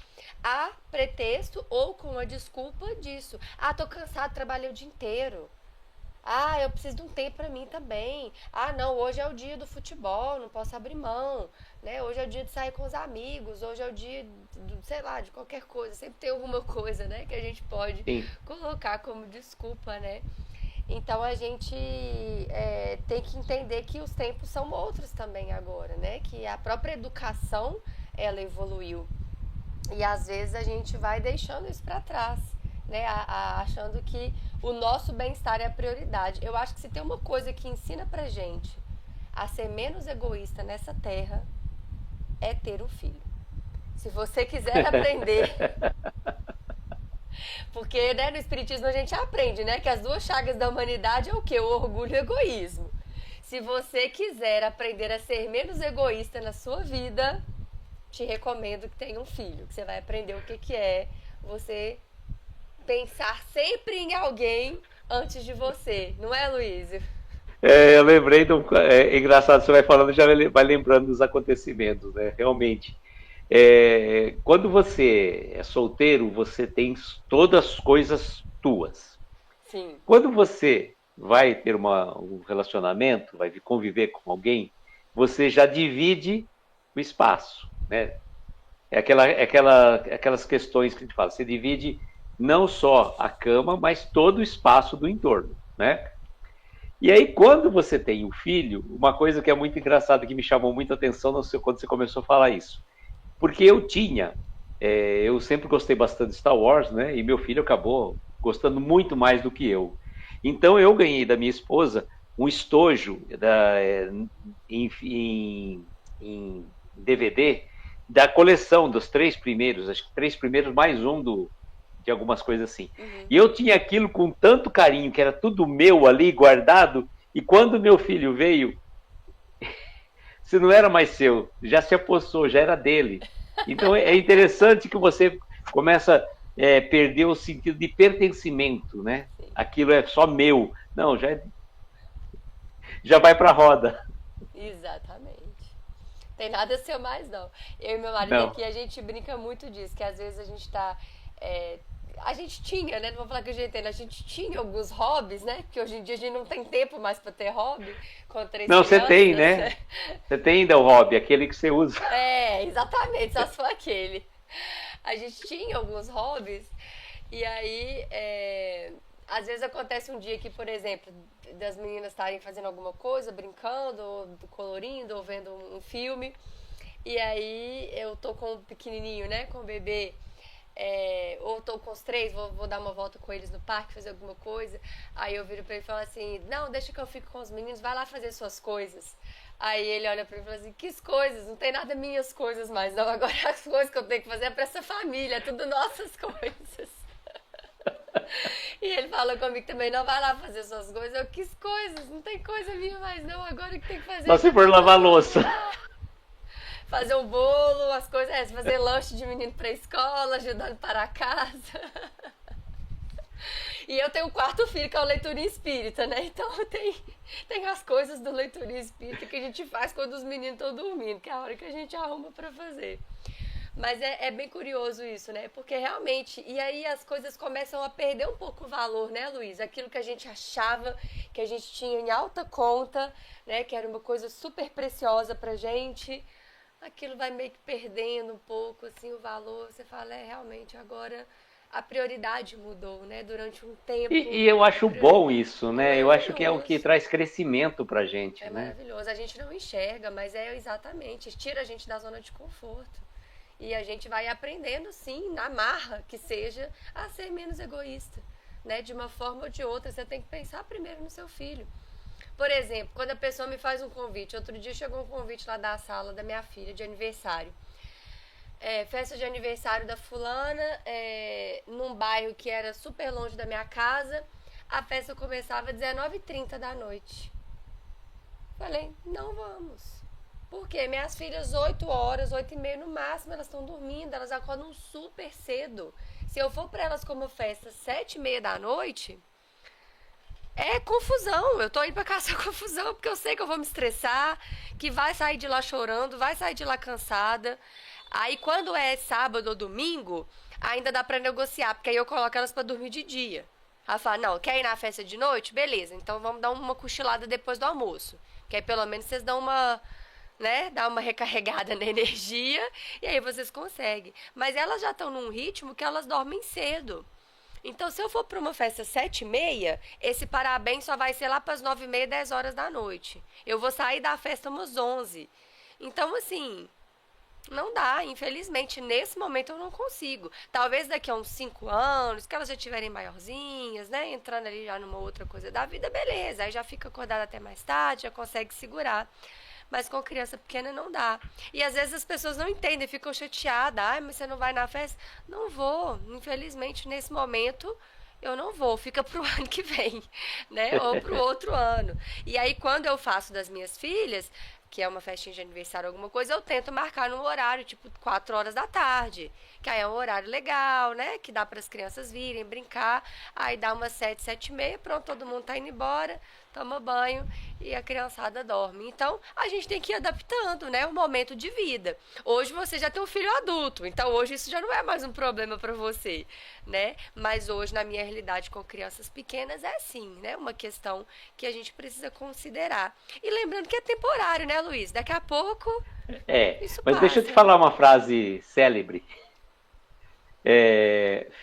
a pretexto ou com a desculpa disso. Tô cansado, trabalhei o dia inteiro. Eu preciso de um tempo para mim também. Não, hoje é o dia do futebol, não posso abrir mão, né? Hoje é o dia de sair com os amigos, hoje é o dia, sei lá, de qualquer coisa. Sempre tem alguma coisa, né, que a gente pode colocar como desculpa, né? Então a gente tem que entender que os tempos são outros também agora, né? Que a própria educação, ela evoluiu. E às vezes a gente vai deixando isso para trás, né? Achando que o nosso bem-estar é a prioridade. Eu acho que se tem uma coisa que ensina pra gente a ser menos egoísta nessa terra, é ter um filho. Se você quiser aprender... Porque, né, no Espiritismo a gente aprende, né, que as duas chagas da humanidade é o quê? O orgulho e o egoísmo. Se você quiser aprender a ser menos egoísta na sua vida, te recomendo que tenha um filho, que você vai aprender o que é você pensar sempre em alguém antes de você. Não é, Luísio? Eu lembrei é engraçado, você vai falando, já vai lembrando dos acontecimentos, né? Realmente. Quando você é solteiro, você tem todas as coisas tuas. Sim. Quando você vai ter um relacionamento, vai conviver com alguém, você já divide o espaço, né? Aquelas questões que a gente fala, você divide não só a cama, mas todo o espaço do entorno, né? E aí, quando você tem um filho, uma coisa que é muito engraçada, que me chamou muita atenção quando você começou a falar isso, porque eu sempre gostei bastante de Star Wars, né? E meu filho acabou gostando muito mais do que eu. Então eu ganhei da minha esposa um estojo em DVD da coleção dos 3 primeiros, acho que 3 primeiros mais um de algumas coisas assim. Uhum. E eu tinha aquilo com tanto carinho, que era tudo meu ali, guardado, e quando meu filho veio, se não era mais seu, já se apossou, já era dele. Então é interessante que você começa a perder o sentido de pertencimento, né? Sim. Aquilo é só meu. Não, já vai para a roda. Exatamente. Tem nada seu mais, não. Eu e meu marido aqui, a gente brinca muito disso, que às vezes a gente tá... a gente tinha, né? Não vou falar que a gente tinha alguns hobbies, né? Porque hoje em dia a gente não tem tempo mais para ter hobby. Com 3 não, crianças, você tem, né? Você tem ainda o hobby, aquele que você usa. Exatamente, só se for aquele. A gente tinha alguns hobbies e aí, às vezes acontece um dia que, por exemplo, das meninas estarem fazendo alguma coisa, brincando, ou colorindo, ou vendo um filme. E aí eu tô com o pequenininho, né? Com o bebê. Ou tô com os 3, vou dar uma volta com eles no parque, fazer alguma coisa. Aí eu viro pra ele e falo assim, não, deixa que eu fico com os meninos, vai lá fazer suas coisas. Aí ele olha pra mim e fala assim, que coisas? Não tem nada minhas coisas mais, não. Agora as coisas que eu tenho que fazer é pra essa família, é tudo nossas coisas. E ele fala comigo também, não, vai lá fazer suas coisas. Eu, que coisas? Não tem coisa minha mais não, agora que tem que fazer... Só se for lavar louça. Fazer um bolo, as coisas, fazer lanche de menino pra escola, ajudando para a casa. E eu tenho um quarto filho que é o Leiturinha Espírita, né? Então tem as coisas do Leiturinha Espírita que a gente faz quando os meninos estão dormindo, que é a hora que a gente arruma pra fazer. Mas é bem curioso isso, né? Porque realmente, e aí as coisas começam a perder um pouco o valor, né, Luiz? Aquilo que a gente achava que a gente tinha em alta conta, né, que era uma coisa super preciosa pra gente, aquilo vai meio que perdendo um pouco, assim, o valor. Você fala, realmente, agora a prioridade mudou, né? Durante um tempo, E eu acho bom prioridade. isso, É né? Eu acho que é o que maravilhoso. traz crescimento pra É gente, né? maravilhoso. A gente não enxerga, mas é exatamente, tira a gente da zona de conforto. E a gente vai aprendendo, sim, na marra que seja, a ser menos egoísta. Né? De uma forma ou de outra, você tem que pensar primeiro no seu filho. Por exemplo, quando a pessoa me faz um convite, outro dia chegou um convite lá da sala da minha filha de aniversário. Festa de aniversário da fulana, num bairro que era super longe da minha casa. A festa começava às 19h30 da noite. Falei, não vamos. Porque minhas filhas, 8 horas, 8h30 no máximo, elas estão dormindo, elas acordam super cedo. Se eu for para elas como festa 7h30 da noite, é confusão. Eu tô indo pra caçar confusão, porque eu sei que eu vou me estressar, que vai sair de lá chorando, vai sair de lá cansada. Aí quando é sábado ou domingo, ainda dá pra negociar, porque aí eu coloco elas pra dormir de dia. Ela fala, não, quer ir na festa de noite? Beleza, então vamos dar uma cochilada depois do almoço. Que aí pelo menos vocês dão uma, né, dá uma recarregada na energia e aí vocês conseguem. Mas elas já estão num ritmo que elas dormem cedo. Então, se eu for para uma festa 7h30, esse parabéns só vai ser lá para as 9h30, 10 horas da noite. Eu vou sair da festa umas 11. Então, assim, não dá, infelizmente, nesse momento eu não consigo. Talvez daqui a uns 5 anos, que elas já estiverem maiorzinhas, né? Entrando ali já numa outra coisa da vida, beleza. Aí já fica acordada até mais tarde, já consegue segurar. Mas com criança pequena não dá. E às vezes as pessoas não entendem, ficam chateadas. Ai, mas você não vai na festa? Não vou. Infelizmente, nesse momento, eu não vou. Fica pro ano que vem, né? Ou pro outro ano. E aí, quando eu faço das minhas filhas, que é uma festinha de aniversário, alguma coisa, eu tento marcar num horário, tipo 4 horas da tarde. Que aí é um horário legal, né? Que dá para as crianças virem, brincar. Aí dá umas 7, 7h30, pronto, todo mundo tá indo embora, toma banho e a criançada dorme. Então, a gente tem que ir adaptando, né? O momento de vida. Hoje você já tem um filho adulto, então hoje isso já não é mais um problema para você, né? Mas hoje, na minha realidade com crianças pequenas, é sim, né? Uma questão que a gente precisa considerar. E lembrando que é temporário, né, Luiz? Daqui a pouco isso Mas deixa eu te passa. falar uma frase célebre.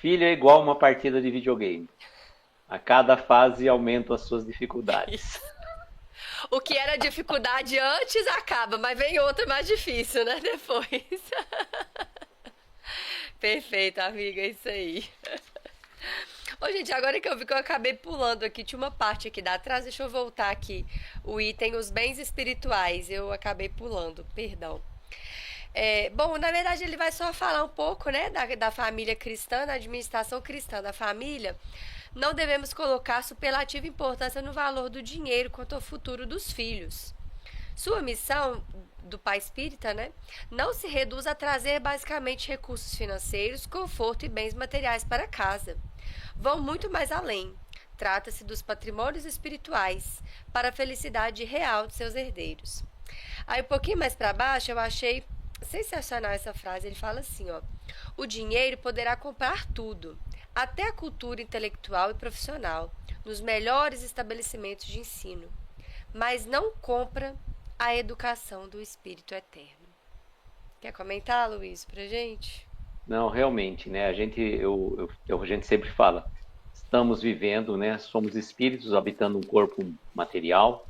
Filho é igual uma partida de videogame. A cada fase aumento as suas dificuldades. Isso. O que era dificuldade antes acaba, mas vem outra mais difícil, né? Depois. Perfeito, amiga, é isso aí. Ô, gente, agora que eu vi que eu acabei pulando aqui, tinha uma parte aqui da trás, deixa eu voltar aqui. O item, os bens espirituais, eu acabei pulando, perdão. Bom, na verdade ele vai só falar um pouco, né, da família cristã, da administração cristã da família. Não devemos colocar superlativa importância no valor do dinheiro quanto ao futuro dos filhos. Sua missão do pai espírita, né, não se reduz a trazer basicamente recursos financeiros, conforto e bens materiais para casa. Vão muito mais além. Trata-se dos patrimônios espirituais para a felicidade real de seus herdeiros. Aí um pouquinho mais para baixo eu achei sensacional essa frase. Ele fala assim, ó: o dinheiro poderá comprar tudo, até a cultura intelectual e profissional, nos melhores estabelecimentos de ensino, mas não compra a educação do espírito eterno. Quer comentar, Luiz, pra gente? Não, realmente, né? A gente sempre fala, estamos vivendo, né? Somos espíritos habitando um corpo material,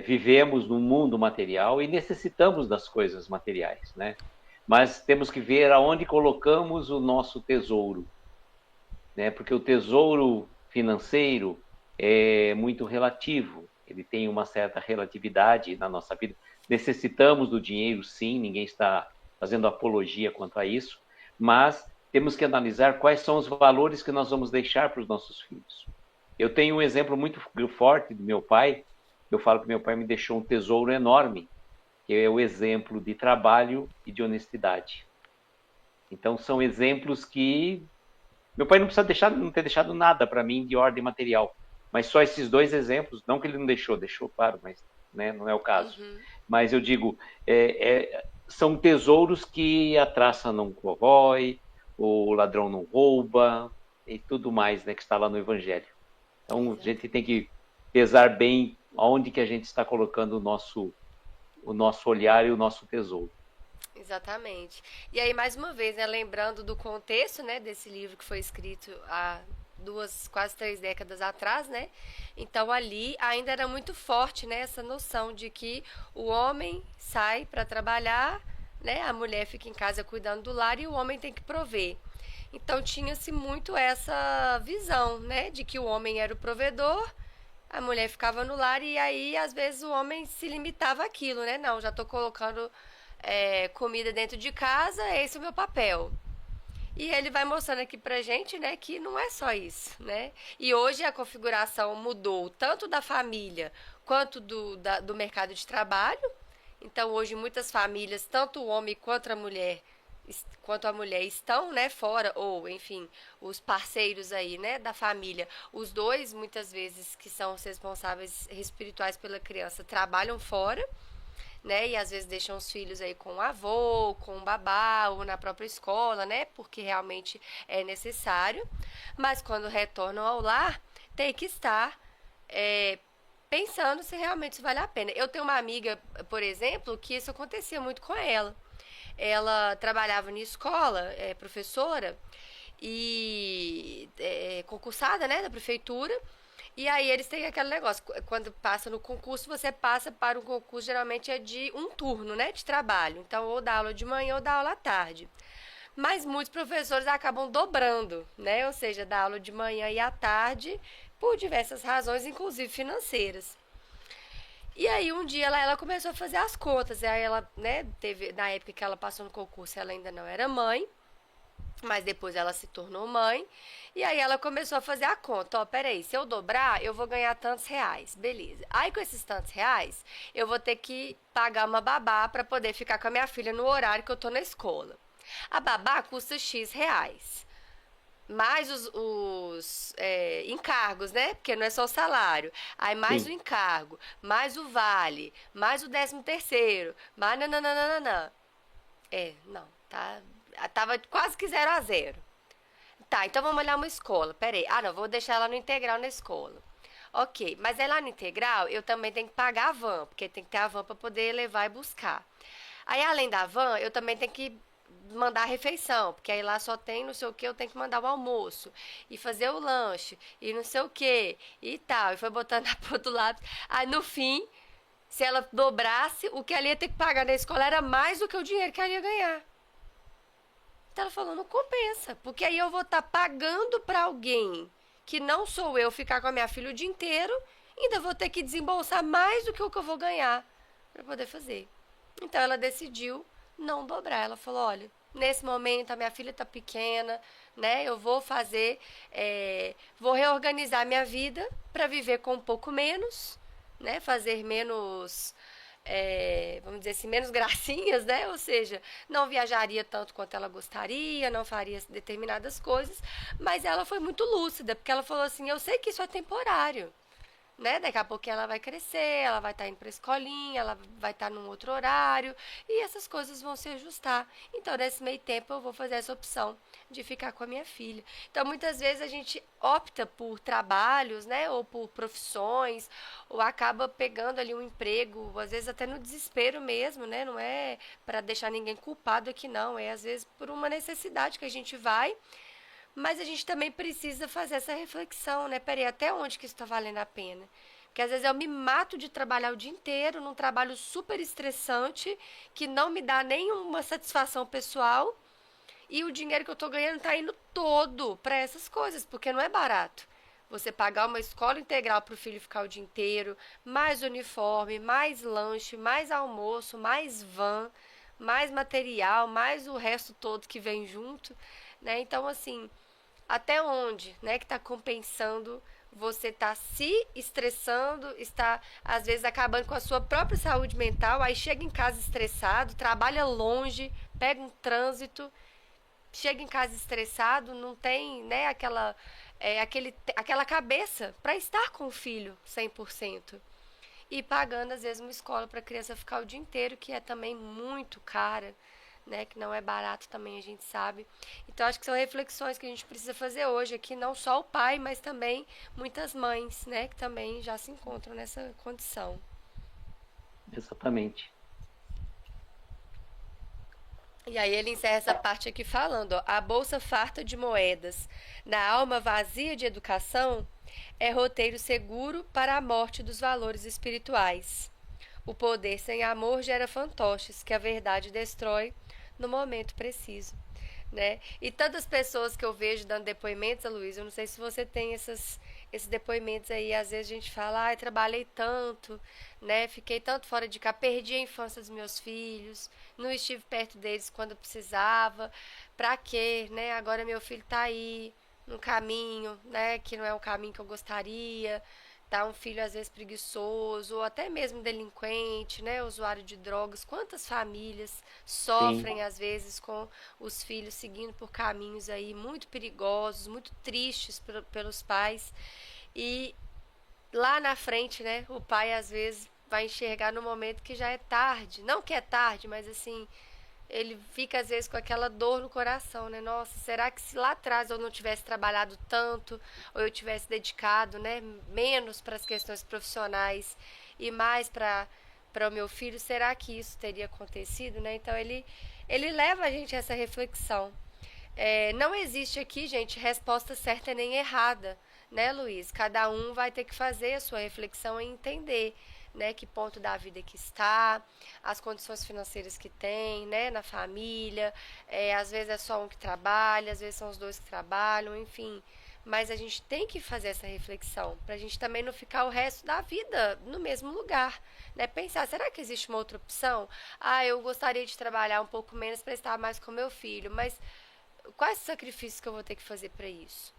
vivemos num mundo material e necessitamos das coisas materiais, né? Mas temos que ver aonde colocamos o nosso tesouro, né? Porque o tesouro financeiro é muito relativo, ele tem uma certa relatividade na nossa vida. Necessitamos do dinheiro, sim, ninguém está fazendo apologia quanto a isso, mas temos que analisar quais são os valores que nós vamos deixar para os nossos filhos. Eu tenho um exemplo muito forte do meu pai. Eu falo que meu pai me deixou um tesouro enorme, que é o exemplo de trabalho e de honestidade. Então, são exemplos que meu pai não precisa não ter deixado nada para mim de ordem material, mas só esses dois exemplos, não que ele não deixou, claro, mas né, não é o caso. Uhum. Mas eu digo, são tesouros que a traça não corrói, o ladrão não rouba e tudo mais, né, que está lá no Evangelho. Então, a gente tem que pesar bem aonde que a gente está colocando o nosso olhar e o nosso tesouro. Exatamente. E aí, mais uma vez, né, lembrando do contexto, né, desse livro que foi escrito há duas, quase 3 décadas atrás, né? Então ali ainda era muito forte, né, essa noção de que o homem sai para trabalhar, né? A mulher fica em casa cuidando do lar e o homem tem que prover. Então tinha-se muito essa visão, né, de que o homem era o provedor, a mulher ficava no lar e aí às vezes o homem se limitava àquilo, né? Não, já estou colocando comida dentro de casa, esse é o meu papel. E ele vai mostrando aqui pra gente, né, que não é só isso, né? E hoje a configuração mudou tanto da família quanto do mercado de trabalho. Então hoje muitas famílias, tanto o homem quanto a mulher estão, né, fora, ou enfim, os parceiros aí, né, da família, os dois muitas vezes que são os responsáveis espirituais pela criança trabalham fora, né? E às vezes deixam os filhos aí com o avô, com o babá ou na própria escola, né? Porque realmente é necessário. Mas quando retornam ao lar, tem que estar é, pensando se realmente isso vale a pena. Eu tenho uma amiga, por exemplo, que isso acontecia muito com ela. Ela trabalhava na escola, professora, e concursada, né, da prefeitura. E aí eles têm aquele negócio, quando passa no concurso, você passa para um concurso, geralmente é de um turno, né, de trabalho. Então, ou dá aula de manhã ou dá aula à tarde. Mas muitos professores acabam dobrando, né? Ou seja, dá aula de manhã e à tarde, por diversas razões, inclusive financeiras. E aí um dia ela começou a fazer as contas. E aí ela, né, teve, na época que ela passou no concurso, ela ainda não era mãe. Mas depois ela se tornou mãe. E aí ela começou a fazer a conta. Ó, peraí, se eu dobrar, eu vou ganhar tantos reais. Beleza. Aí com esses tantos reais, eu vou ter que pagar uma babá para poder ficar com a minha filha no horário que eu tô na escola. A babá custa X reais. Mais os encargos, né? Porque não é só o salário. Aí mais o Sim. encargo, mais o vale, mais o 13º, mais nananana. Não, tá. Tava quase que 0 a 0. Tá, então vamos olhar uma escola. Pera aí. Ah, não, vou deixar ela no integral na escola. Ok, mas é lá no integral, eu também tenho que pagar a van, porque tem que ter a van para poder levar e buscar. Aí, além da van, eu também tenho que mandar a refeição, porque aí lá só tem não sei o que, eu tenho que mandar o almoço, e fazer o lanche, e não sei o que, e tal. E foi botando na ponta do lápis. Aí, no fim, se ela dobrasse, o que ela ia ter que pagar na escola era mais do que o dinheiro que ela ia ganhar. Então ela falou, não compensa, porque aí eu vou estar pagando para alguém que não sou eu ficar com a minha filha o dia inteiro, e ainda vou ter que desembolsar mais do que o que eu vou ganhar para poder fazer. Então ela decidiu não dobrar. Ela falou, olha, nesse momento a minha filha está pequena, né? Eu vou fazer, vou reorganizar minha vida para viver com um pouco menos, né? Fazer menos vamos dizer assim, menos gracinhas, né? Ou seja, não viajaria tanto quanto ela gostaria, não faria determinadas coisas, mas ela foi muito lúcida, porque ela falou assim: eu sei que isso é temporário. Né? Daqui a pouco ela vai crescer, ela vai estar indo para a escolinha, ela vai estar num outro horário e essas coisas vão se ajustar. Então, nesse meio tempo, eu vou fazer essa opção de ficar com a minha filha. Então, muitas vezes a gente opta por trabalhos, né, ou por profissões, ou acaba pegando ali um emprego, às vezes até no desespero mesmo, né? Não é para deixar ninguém culpado aqui não, é às vezes por uma necessidade que a gente vai, mas a gente também precisa fazer essa reflexão, né? Peraí, até onde que isso está valendo a pena? Porque às vezes eu me mato de trabalhar o dia inteiro num trabalho super estressante, que não me dá nenhuma satisfação pessoal, e o dinheiro que eu estou ganhando está indo todo para essas coisas, porque não é barato. Você pagar uma escola integral para o filho ficar o dia inteiro, mais uniforme, mais lanche, mais almoço, mais van, mais material, mais o resto todo que vem junto, né? Então, assim, até onde, né, que está compensando você está se estressando, está às vezes acabando com a sua própria saúde mental, aí chega em casa estressado, trabalha longe, pega um trânsito, chega em casa estressado, não tem, né, aquela cabeça para estar com o filho 100%. e pagando às vezes uma escola para a criança ficar o dia inteiro, que é também muito cara, né, que não é barato também, a gente sabe. Então acho que são reflexões que a gente precisa fazer hoje aqui, não só o pai, mas também muitas mães, né, que também já se encontram nessa condição. Exatamente. E aí ele encerra essa parte aqui falando, ó, a bolsa farta de moedas na alma vazia de educação é roteiro seguro para a morte dos valores espirituais. O poder sem amor gera fantoches que a verdade destrói no momento preciso, né? E tantas pessoas que eu vejo dando depoimentos, Luísa, eu não sei se você tem esses depoimentos aí, às vezes a gente fala, ai, trabalhei tanto, né? Fiquei tanto fora de cá, perdi a infância dos meus filhos, não estive perto deles quando precisava, pra quê, né? Agora meu filho tá aí, num caminho, né, que não é o caminho que eu gostaria, tá um filho às vezes preguiçoso, ou até mesmo delinquente, né, usuário de drogas. Quantas famílias Sim, sofrem às vezes com os filhos seguindo por caminhos aí muito perigosos, muito tristes pelos pais. E lá na frente, né, o pai às vezes vai enxergar no momento que já é tarde. Não que é tarde, mas assim, ele fica às vezes com aquela dor no coração, né? Nossa, será que se lá atrás eu não tivesse trabalhado tanto, ou eu tivesse dedicado, né, menos para as questões profissionais e mais para o meu filho, será que isso teria acontecido, né? Então ele leva a gente a essa reflexão. Não existe aqui, gente, resposta certa nem errada, né, Luiz? Cada um vai ter que fazer a sua reflexão e entender, né, que ponto da vida que está, as condições financeiras que tem, né, na família. Às vezes é só um que trabalha, às vezes são os dois que trabalham, enfim. Mas a gente tem que fazer essa reflexão para a gente também não ficar o resto da vida no mesmo lugar, né? Pensar, será que existe uma outra opção? Ah, eu gostaria de trabalhar um pouco menos para estar mais com meu filho, mas quais sacrifícios que eu vou ter que fazer para isso?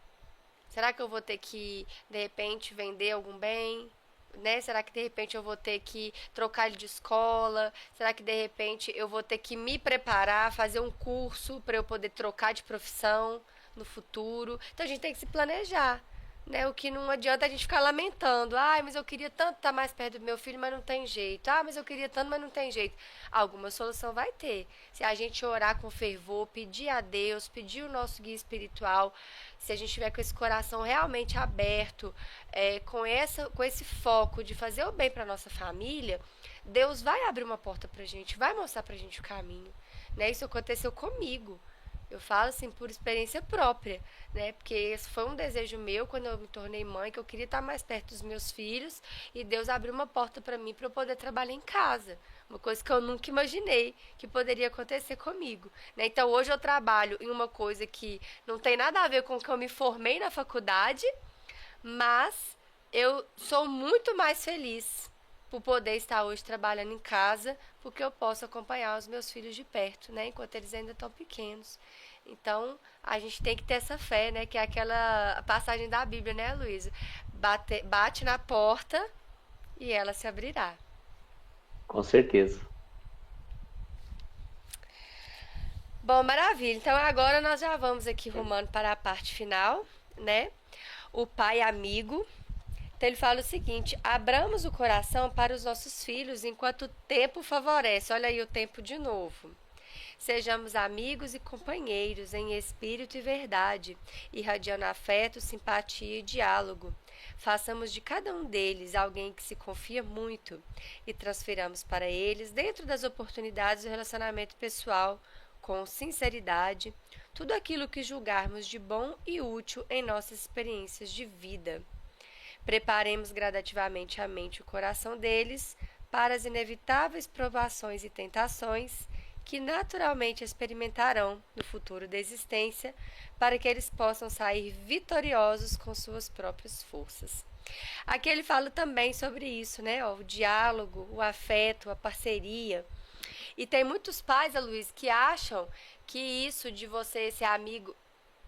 Será que eu vou ter que, de repente, vender algum bem? Né? Será que de repente eu vou ter que trocar ele de escola? Será que de repente eu vou ter que me preparar, fazer um curso para eu poder trocar de profissão no futuro? Então a gente tem que se planejar, né? O que não adianta a gente ficar lamentando. Ai, mas eu queria tanto estar mais perto do meu filho, mas não tem jeito. Ah, mas eu queria tanto, mas não tem jeito. Alguma solução vai ter. Se a gente orar com fervor, pedir a Deus, pedir o nosso guia espiritual, se a gente tiver com esse coração realmente aberto, com esse foco de fazer o bem para nossa família, Deus vai abrir uma porta para a gente, vai mostrar para a gente o caminho, né? Isso aconteceu comigo. Eu falo assim por experiência própria, né? Porque esse foi um desejo meu quando eu me tornei mãe, que eu queria estar mais perto dos meus filhos, e Deus abriu uma porta para mim para eu poder trabalhar em casa. Uma coisa que eu nunca imaginei que poderia acontecer comigo, né? Então hoje eu trabalho em uma coisa que não tem nada a ver com o que eu me formei na faculdade, mas eu sou muito mais feliz por poder estar hoje trabalhando em casa, porque eu posso acompanhar os meus filhos de perto, né, enquanto eles ainda estão pequenos. Então, a gente tem que ter essa fé, né, que é aquela passagem da Bíblia, né, Luísa? Bate na porta e ela se abrirá. com certeza. Bom, maravilha. Então, agora nós já vamos aqui rumando para a parte final, né? O pai amigo. Então ele fala o seguinte: abramos o coração para os nossos filhos enquanto o tempo favorece. Olha aí o tempo de novo. Sejamos amigos e companheiros em espírito e verdade, irradiando afeto, simpatia e diálogo. Façamos de cada um deles alguém que se confia muito e transfiramos para eles, dentro das oportunidades do relacionamento pessoal, com sinceridade, tudo aquilo que julgarmos de bom e útil em nossas experiências de vida. Preparemos gradativamente a mente e o coração deles para as inevitáveis provações e tentações que naturalmente experimentarão no futuro da existência, para que eles possam sair vitoriosos com suas próprias forças. Aqui ele fala também sobre isso, né? O diálogo, o afeto, a parceria. E tem muitos pais, Luiz, que acham que isso de você ser amigo,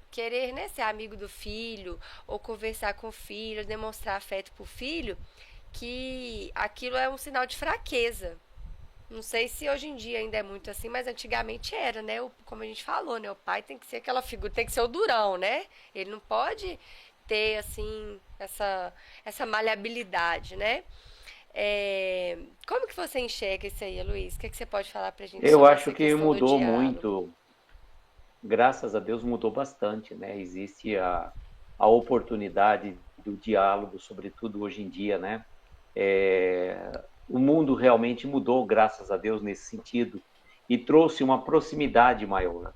querer, né, ser amigo do filho, ou conversar com o filho, demonstrar afeto pro filho, que aquilo é um sinal de fraqueza. Não sei se hoje em dia ainda é muito assim, mas antigamente era, né? Como a gente falou, né? O pai tem que ser aquela figura, tem que ser o durão, né? Ele não pode ter, assim, essa maleabilidade, né? É, como que você enxerga isso aí, Luiz? O que você pode falar pra gente Eu sobre acho essa que questão do mudou diálogo? muito, graças a Deus mudou bastante, né? Existe a oportunidade do diálogo, sobretudo hoje em dia, né? O mundo realmente mudou, graças a Deus, nesse sentido, e trouxe uma proximidade maior.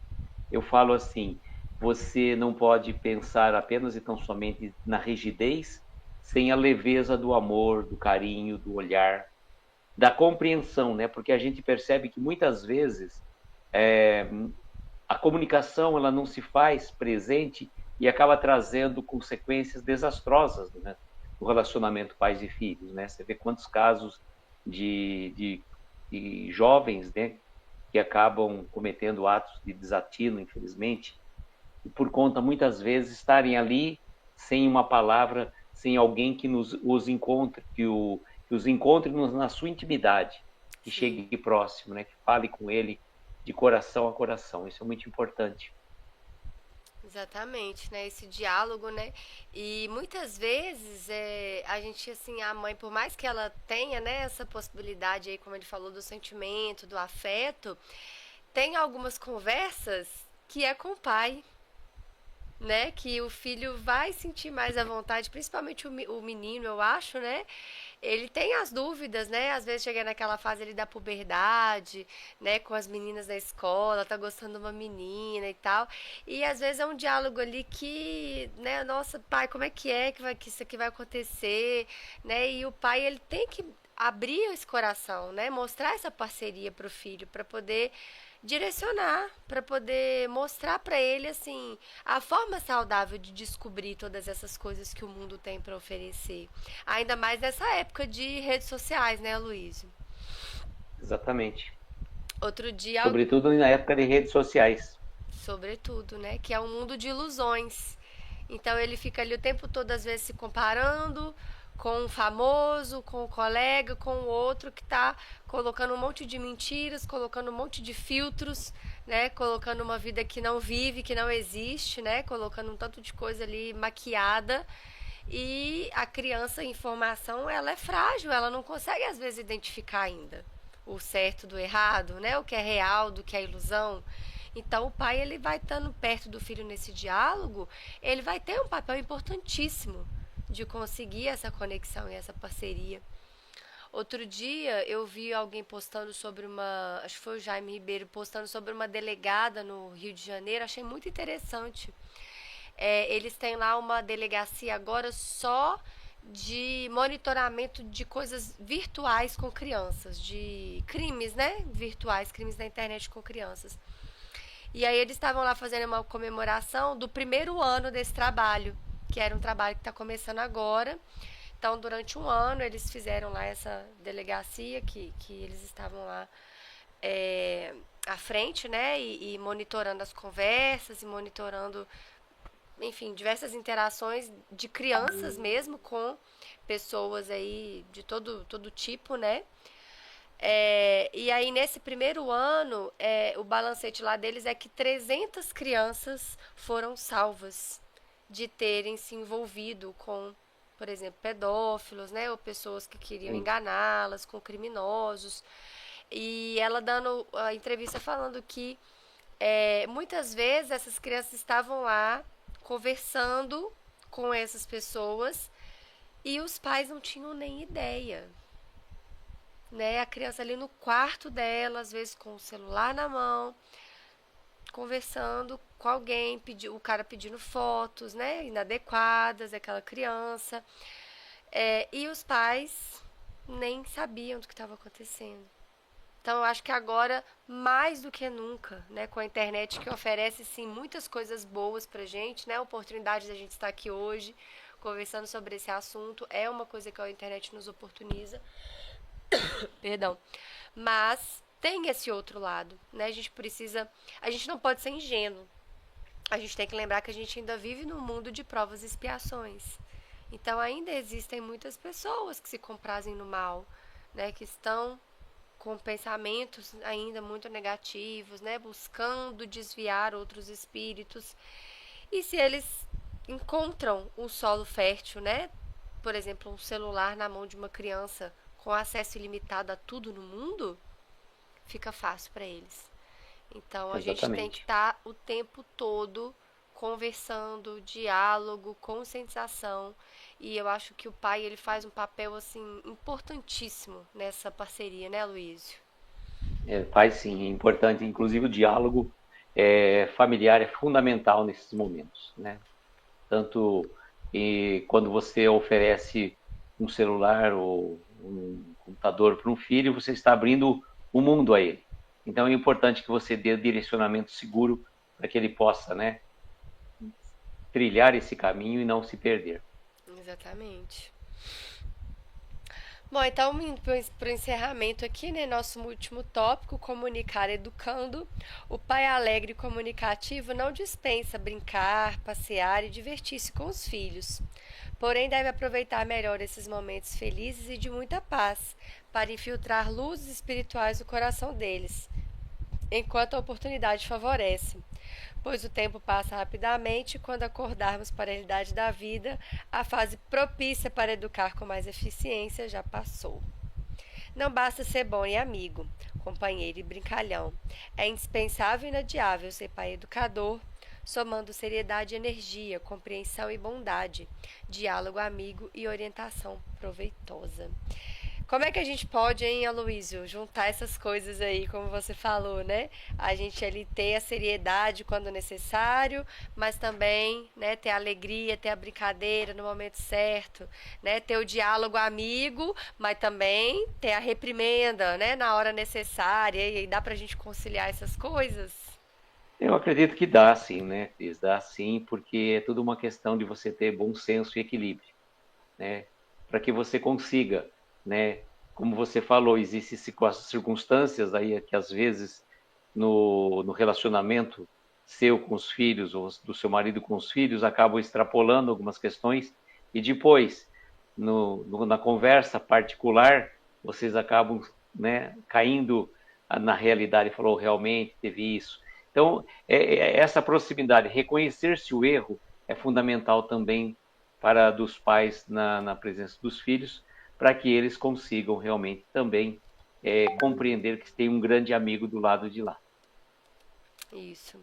Eu falo assim: você não pode pensar apenas e tão somente na rigidez, sem a leveza do amor, do carinho, do olhar, da compreensão, né? Porque a gente percebe que muitas vezes a comunicação ela não se faz presente e acaba trazendo consequências desastrosas, né, no relacionamento pais e filhos, né? Você vê quantos casos de jovens, né, que acabam cometendo atos de desatino, infelizmente, e por conta muitas vezes estarem ali sem uma palavra, sem alguém que os encontre, que os encontre na sua intimidade, que Sim. chegue próximo, né, que fale com ele de coração a coração. Isso é muito importante. Exatamente, né? Esse diálogo, né? E muitas vezes a gente, assim, a mãe, por mais que ela tenha, né, essa possibilidade aí, como ele falou, do sentimento, do afeto, tem algumas conversas que é com o pai, né? Que o filho vai sentir mais à vontade, principalmente o menino, eu acho, né? Ele tem as dúvidas, né? Às vezes chega naquela fase ali da puberdade, né? Com as meninas da escola, tá gostando de uma menina e tal. E às vezes é um diálogo ali que, né? Nossa, pai, como é que isso aqui vai acontecer, né? E o pai, ele tem que abrir esse coração, né? Mostrar essa parceria pro filho, para poder direcionar, para poder mostrar para ele assim a forma saudável de descobrir todas essas coisas que o mundo tem para oferecer. Ainda mais nessa época de redes sociais, né, Luiz? Exatamente. Outro dia, Sobretudo na época de redes sociais. sobretudo, né, que é um mundo de ilusões. Então ele fica ali o tempo todo às vezes se comparando com o famoso, com o colega, com o outro que está colocando um monte de mentiras, colocando um monte de filtros, né, colocando uma vida que não vive, que não existe, né, colocando um tanto de coisa ali maquiada. E a criança em formação, ela é frágil, ela não consegue às vezes identificar ainda o certo do errado, né? O que é real do que é ilusão. Então o pai ele vai estando perto do filho nesse diálogo, ele vai ter um papel importantíssimo de conseguir essa conexão e essa parceria. Outro dia eu vi alguém postando sobre uma, acho que foi o Jaime Ribeiro postando sobre uma delegada no Rio de Janeiro, achei muito interessante. Eles têm lá uma delegacia agora só de monitoramento de coisas virtuais com crianças, de crimes, né? Virtuais, crimes na internet com crianças. E aí eles estavam lá fazendo uma comemoração do primeiro ano desse trabalho, que era um trabalho que está começando agora. Então, durante um ano, eles fizeram lá essa delegacia, que eles estavam lá à frente, né? E monitorando as conversas e monitorando, enfim, diversas interações de crianças mesmo com pessoas aí de todo tipo, né? E aí, nesse primeiro ano, o balancete lá deles é que 300 crianças foram salvas de terem se envolvido com, por exemplo, pedófilos, né? Ou pessoas que queriam Sim. enganá-las, com criminosos. E ela dando a entrevista falando que muitas vezes essas crianças estavam lá conversando com essas pessoas e os pais não tinham nem ideia, né? A criança ali no quarto dela, às vezes com o celular na mão, conversando com alguém, o cara pedindo fotos, né? Inadequadas daquela criança. E os pais nem sabiam do que estava acontecendo. Então, eu acho que agora, mais do que nunca, né, com a internet que oferece, sim, muitas coisas boas pra gente, né, a oportunidade da gente estar aqui hoje, conversando sobre esse assunto, é uma coisa que a internet nos oportuniza, perdão, mas tem esse outro lado, né, a gente não pode ser ingênuo, a gente tem que lembrar que a gente ainda vive num mundo de provas e expiações, então ainda existem muitas pessoas que se comprazem no mal, né, que estão com pensamentos ainda muito negativos, né, buscando desviar outros espíritos. E se eles encontram um solo fértil, né, por exemplo, um celular na mão de uma criança com acesso ilimitado a tudo no mundo, fica fácil para eles. Então a gente tem que Exatamente. estar o tempo todo conversando, diálogo, conscientização. E eu acho que o pai ele faz um papel assim importantíssimo nessa parceria, né, Luísio? Faz sim, é importante. Inclusive o diálogo familiar é fundamental nesses momentos, né? Tanto quando você oferece um celular ou um computador para um filho, você está abrindo o mundo a ele. Então é importante que você dê direcionamento seguro para que ele possa, né, trilhar esse caminho e não se perder. Exatamente. Bom, então, indo para o encerramento aqui, né? Nosso último tópico, comunicar educando. O pai alegre e comunicativo não dispensa brincar, passear e divertir-se com os filhos. Porém, deve aproveitar melhor esses momentos felizes e de muita paz, para infiltrar luzes espirituais no coração deles, enquanto a oportunidade favorece. Pois o tempo passa rapidamente e quando acordarmos para a realidade da vida, a fase propícia para educar com mais eficiência já passou. Não basta ser bom e amigo, companheiro e brincalhão. É indispensável e inadiável ser pai educador, somando seriedade e energia, compreensão e bondade, diálogo amigo e orientação proveitosa. Como é que a gente pode, hein, Aloysio, juntar essas coisas aí, como você falou, né? A gente ali ter a seriedade quando necessário, mas também, né, ter a alegria, ter a brincadeira no momento certo, né? Ter o diálogo amigo, mas também ter a reprimenda, né, na hora necessária. E dá pra gente conciliar essas coisas? Eu acredito que dá sim, né, Cris? Dá sim, porque é tudo uma questão de você ter bom senso e equilíbrio, né? Para que você consiga, né? Como você falou, existem circunstâncias aí que às vezes no relacionamento seu com os filhos ou do seu marido com os filhos acabam extrapolando algumas questões e depois na conversa particular vocês acabam, né, caindo na realidade e falou realmente teve isso. Então essa proximidade, reconhecer-se o erro é fundamental também para dos pais na presença dos filhos, para que eles consigam realmente também compreender que tem um grande amigo do lado de lá. Isso.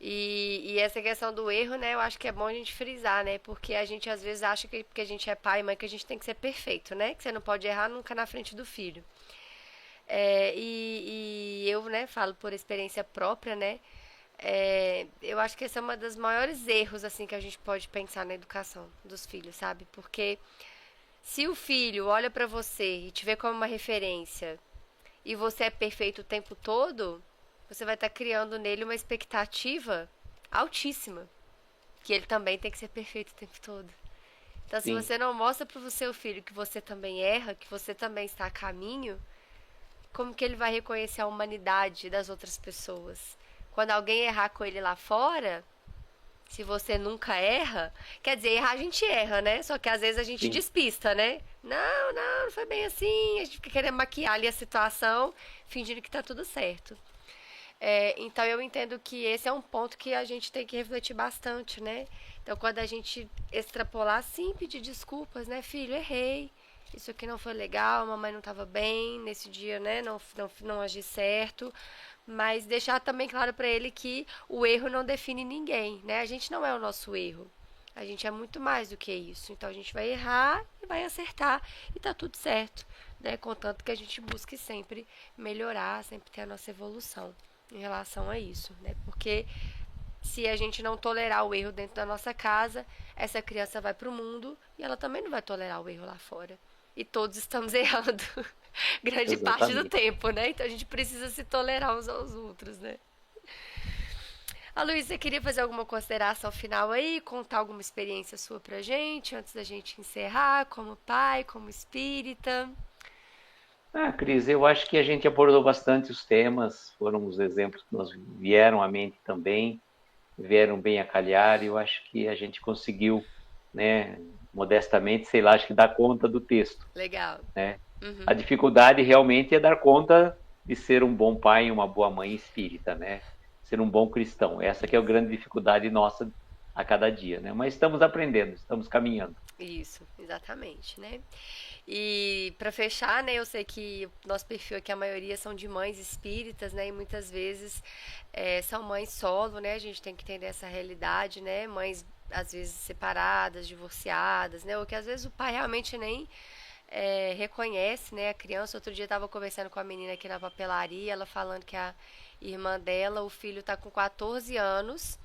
E essa questão do erro, né, eu acho que é bom a gente frisar, né? Porque a gente às vezes acha que porque a gente é pai e mãe que a gente tem que ser perfeito, né? Que você não pode errar nunca na frente do filho. E eu, né, falo por experiência própria, né? Eu acho que esse é uma das maiores erros, assim, que a gente pode pensar na educação dos filhos, sabe? Porque se o filho olha pra você e te vê como uma referência e você é perfeito o tempo todo, você vai estar criando nele uma expectativa altíssima, que ele também tem que ser perfeito o tempo todo. Então, se Sim, você não mostra para o seu filho que você também erra, que você também está a caminho, como que ele vai reconhecer a humanidade das outras pessoas? Quando alguém errar com ele lá fora, se você nunca erra, quer dizer, errar a gente erra, né? Só que às vezes a gente sim. despista, né? Não, não, não foi bem assim. A gente fica querendo maquiar ali a situação, fingindo que tá tudo certo. Então eu entendo que esse é um ponto que a gente tem que refletir bastante, né? Então quando a gente extrapolar, sim, pedir desculpas, né, filho, errei. Isso aqui não foi legal, a mamãe não estava bem nesse dia, né? Não agi certo. Mas deixar também claro para ele que o erro não define ninguém, né? A gente não é o nosso erro. A gente é muito mais do que isso. Então a gente vai errar e vai acertar e tá tudo certo, né? Contanto que a gente busque sempre melhorar, sempre ter a nossa evolução em relação a isso, né? Porque se a gente não tolerar o erro dentro da nossa casa, essa criança vai para o mundo e ela também não vai tolerar o erro lá fora. E todos estamos errando grande parte do Exatamente. tempo, né? Então a gente precisa se tolerar uns aos outros, né? A Luísa, você queria fazer alguma consideração final aí? Contar alguma experiência sua pra gente antes da gente encerrar, como pai, como espírita? Cris, eu acho que a gente abordou bastante os temas, foram os exemplos que nos vieram à mente também, vieram bem a calhar, e eu acho que a gente conseguiu, né, modestamente, sei lá, acho que dar conta do texto, Legal. né? A Uhum. dificuldade realmente é dar conta de ser um bom pai e uma boa mãe espírita, né? Ser um bom cristão. Essa que é a grande dificuldade nossa a cada dia, né? Mas estamos aprendendo, estamos caminhando. Isso, exatamente, né? E para fechar, né, eu sei que o nosso perfil aqui, a maioria são de mães espíritas, né, e muitas vezes são mães solo, né, a gente tem que entender essa realidade, né, mães às vezes separadas, divorciadas, né, ou que às vezes o pai realmente nem reconhece, né, a criança. Outro dia eu estava conversando com a menina aqui na papelaria, ela falando que a irmã dela, o filho está com 14 anos,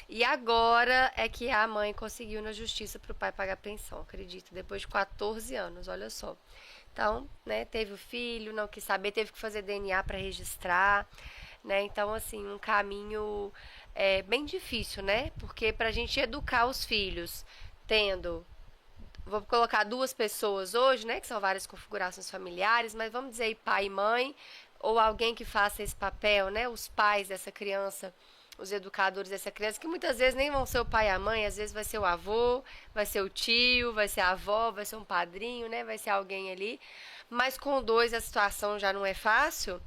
e agora é que a mãe conseguiu na justiça para o pai pagar pensão, acredito, depois de 14 anos, olha só. Então, né, teve o filho, não quis saber, teve que fazer DNA para registrar, né? Então, assim, um caminho bem difícil, né? Porque para a gente educar os filhos, tendo, vou colocar duas pessoas hoje, né, que são várias configurações familiares, mas vamos dizer aí pai e mãe, ou alguém que faça esse papel, né, os pais dessa criança, os educadores dessa criança, que muitas vezes nem vão ser o pai e a mãe, às vezes vai ser o avô, vai ser o tio, vai ser a avó, vai ser um padrinho, né, vai ser alguém ali, mas com dois a situação já não é fácil,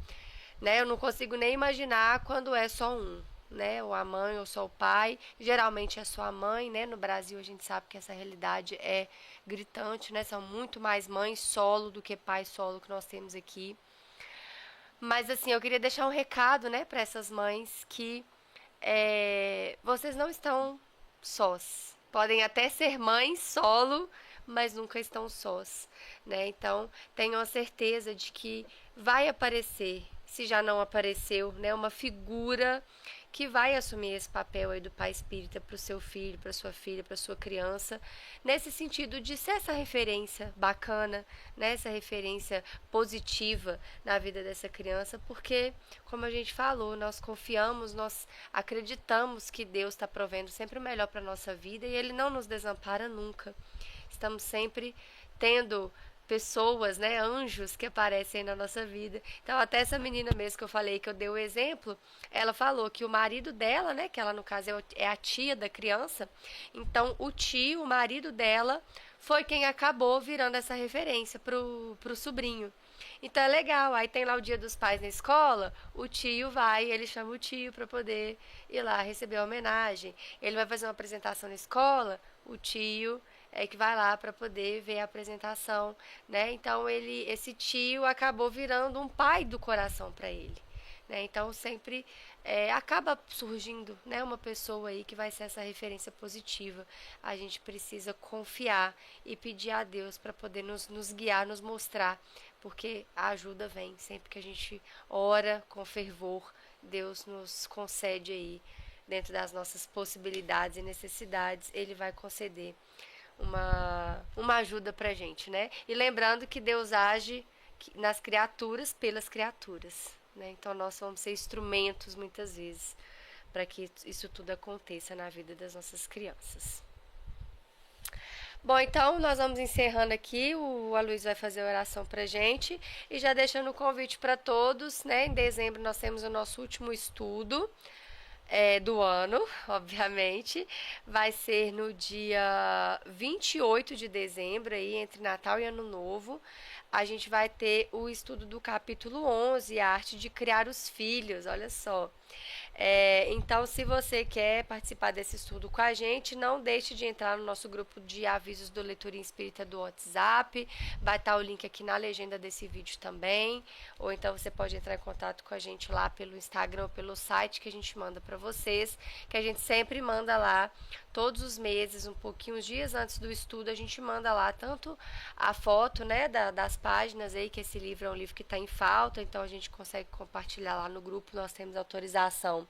né? Eu não consigo nem imaginar quando é só um, né? Ou a mãe ou só o pai. Geralmente é só a mãe, né? No Brasil a gente sabe que essa realidade é gritante, né? São muito mais mães solo do que pai solo que nós temos aqui. Mas assim, eu queria deixar um recado, né, para essas mães que vocês não estão sós. Podem até ser mães solo, mas nunca estão sós, né? Então, tenham a certeza de que vai aparecer, se já não apareceu, né, uma figura que vai assumir esse papel aí do pai espírita para o seu filho, para sua filha, para sua criança, nesse sentido de ser essa referência bacana, né, essa referência positiva na vida dessa criança, porque, como a gente falou, nós confiamos, nós acreditamos que Deus está provendo sempre o melhor para a nossa vida e Ele não nos desampara nunca. Estamos sempre tendo pessoas, né, anjos que aparecem na nossa vida. Então, até essa menina mesmo que eu falei, que eu dei o exemplo, ela falou que o marido dela, né, que ela no caso é a tia da criança, então o tio, o marido dela, foi quem acabou virando essa referência pro sobrinho. Então é legal, aí tem lá o dia dos pais na escola, o tio vai, ele chama o tio para poder ir lá receber a homenagem. Ele vai fazer uma apresentação na escola, o tio que vai lá para poder ver a apresentação, né? Então esse tio acabou virando um pai do coração para ele, né? Então sempre acaba surgindo, né, uma pessoa aí que vai ser essa referência positiva. A gente precisa confiar e pedir a Deus para poder nos guiar, nos mostrar, porque a ajuda vem sempre que a gente ora com fervor. Deus nos concede aí, dentro das nossas possibilidades e necessidades, Ele vai conceder uma ajuda pra gente, né? E lembrando que Deus age nas criaturas pelas criaturas, né? Então nós vamos ser instrumentos muitas vezes para que isso tudo aconteça na vida das nossas crianças. Bom, então nós vamos encerrando aqui. O Aloysio vai fazer a oração pra gente e já deixando o convite para todos, né? Em dezembro nós temos o nosso último estudo do ano, obviamente. Vai ser no dia 28 de dezembro, aí, entre Natal e Ano Novo. A gente vai ter o estudo do capítulo 11, a arte de criar os filhos, olha só. Então, se você quer participar desse estudo com a gente, não deixe de entrar no nosso grupo de avisos do Leitura Espírita do WhatsApp. Vai estar o link aqui na legenda desse vídeo também. Ou então você pode entrar em contato com a gente lá pelo Instagram ou pelo site que a gente manda para vocês, que a gente sempre manda lá todos os meses, um pouquinho, uns dias antes do estudo, a gente manda lá tanto a foto, né, das páginas aí, que esse livro é um livro que está em falta, então a gente consegue compartilhar lá no grupo. Nós temos autorização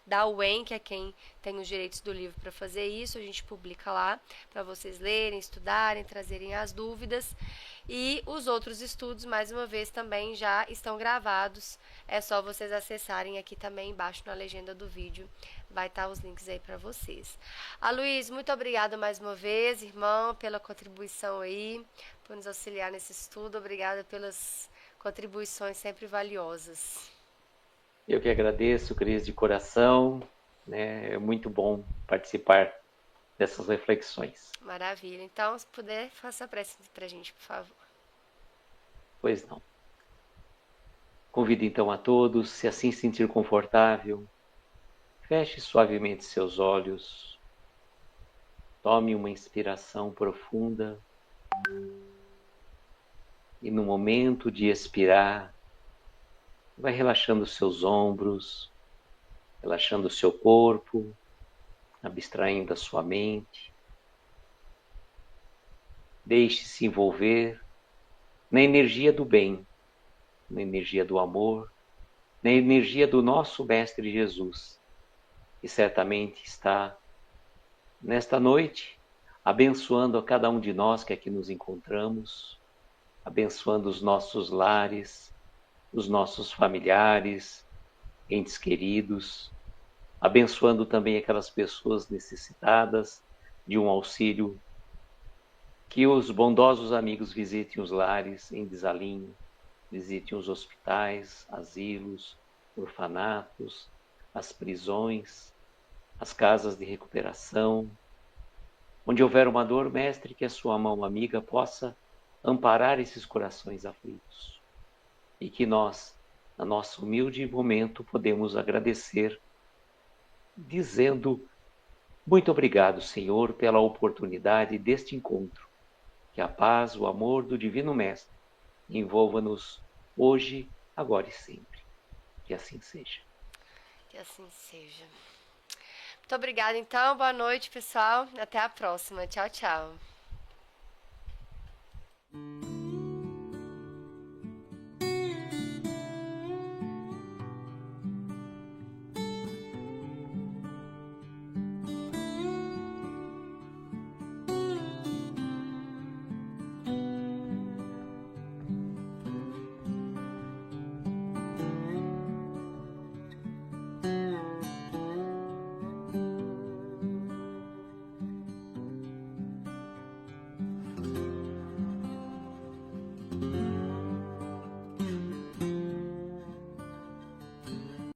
da UEM, que é quem tem os direitos do livro para fazer isso. A gente publica lá para vocês lerem, estudarem, trazerem as dúvidas. E os outros estudos, mais uma vez, também já estão gravados. É só vocês acessarem aqui também embaixo na legenda do vídeo. Vai estar os links aí para vocês. Aloysio, muito obrigada mais uma vez, irmão, pela contribuição aí, por nos auxiliar nesse estudo. Obrigada pelas contribuições sempre valiosas. Eu que agradeço, Cris, de coração. Né? É muito bom participar dessas reflexões. Maravilha. Então, se puder, faça a prece pra gente, por favor. Pois não. Convido então a todos, se assim sentir confortável, feche suavemente seus olhos, Tome uma inspiração profunda e no momento de expirar, vai relaxando os seus ombros, relaxando o seu corpo, abstraindo a sua mente. Deixe-se envolver na energia do bem, na energia do amor, na energia do nosso Mestre Jesus, que certamente está, nesta noite, abençoando a cada um de nós que aqui nos encontramos, abençoando os nossos lares, os nossos familiares, entes queridos, abençoando também aquelas pessoas necessitadas de um auxílio. Que os bondosos amigos visitem os lares em desalinho, visitem os hospitais, asilos, orfanatos, as prisões, as casas de recuperação. Onde houver uma dor, mestre, que a sua mão amiga possa amparar esses corações aflitos. E que nós, no nosso humilde momento, podemos agradecer, dizendo: muito obrigado, Senhor, pela oportunidade deste encontro. Que a paz, o amor do Divino Mestre envolva-nos hoje, agora e sempre. Que assim seja. Que assim seja. Muito obrigada, então. Boa noite, pessoal. Até a próxima. Tchau, tchau.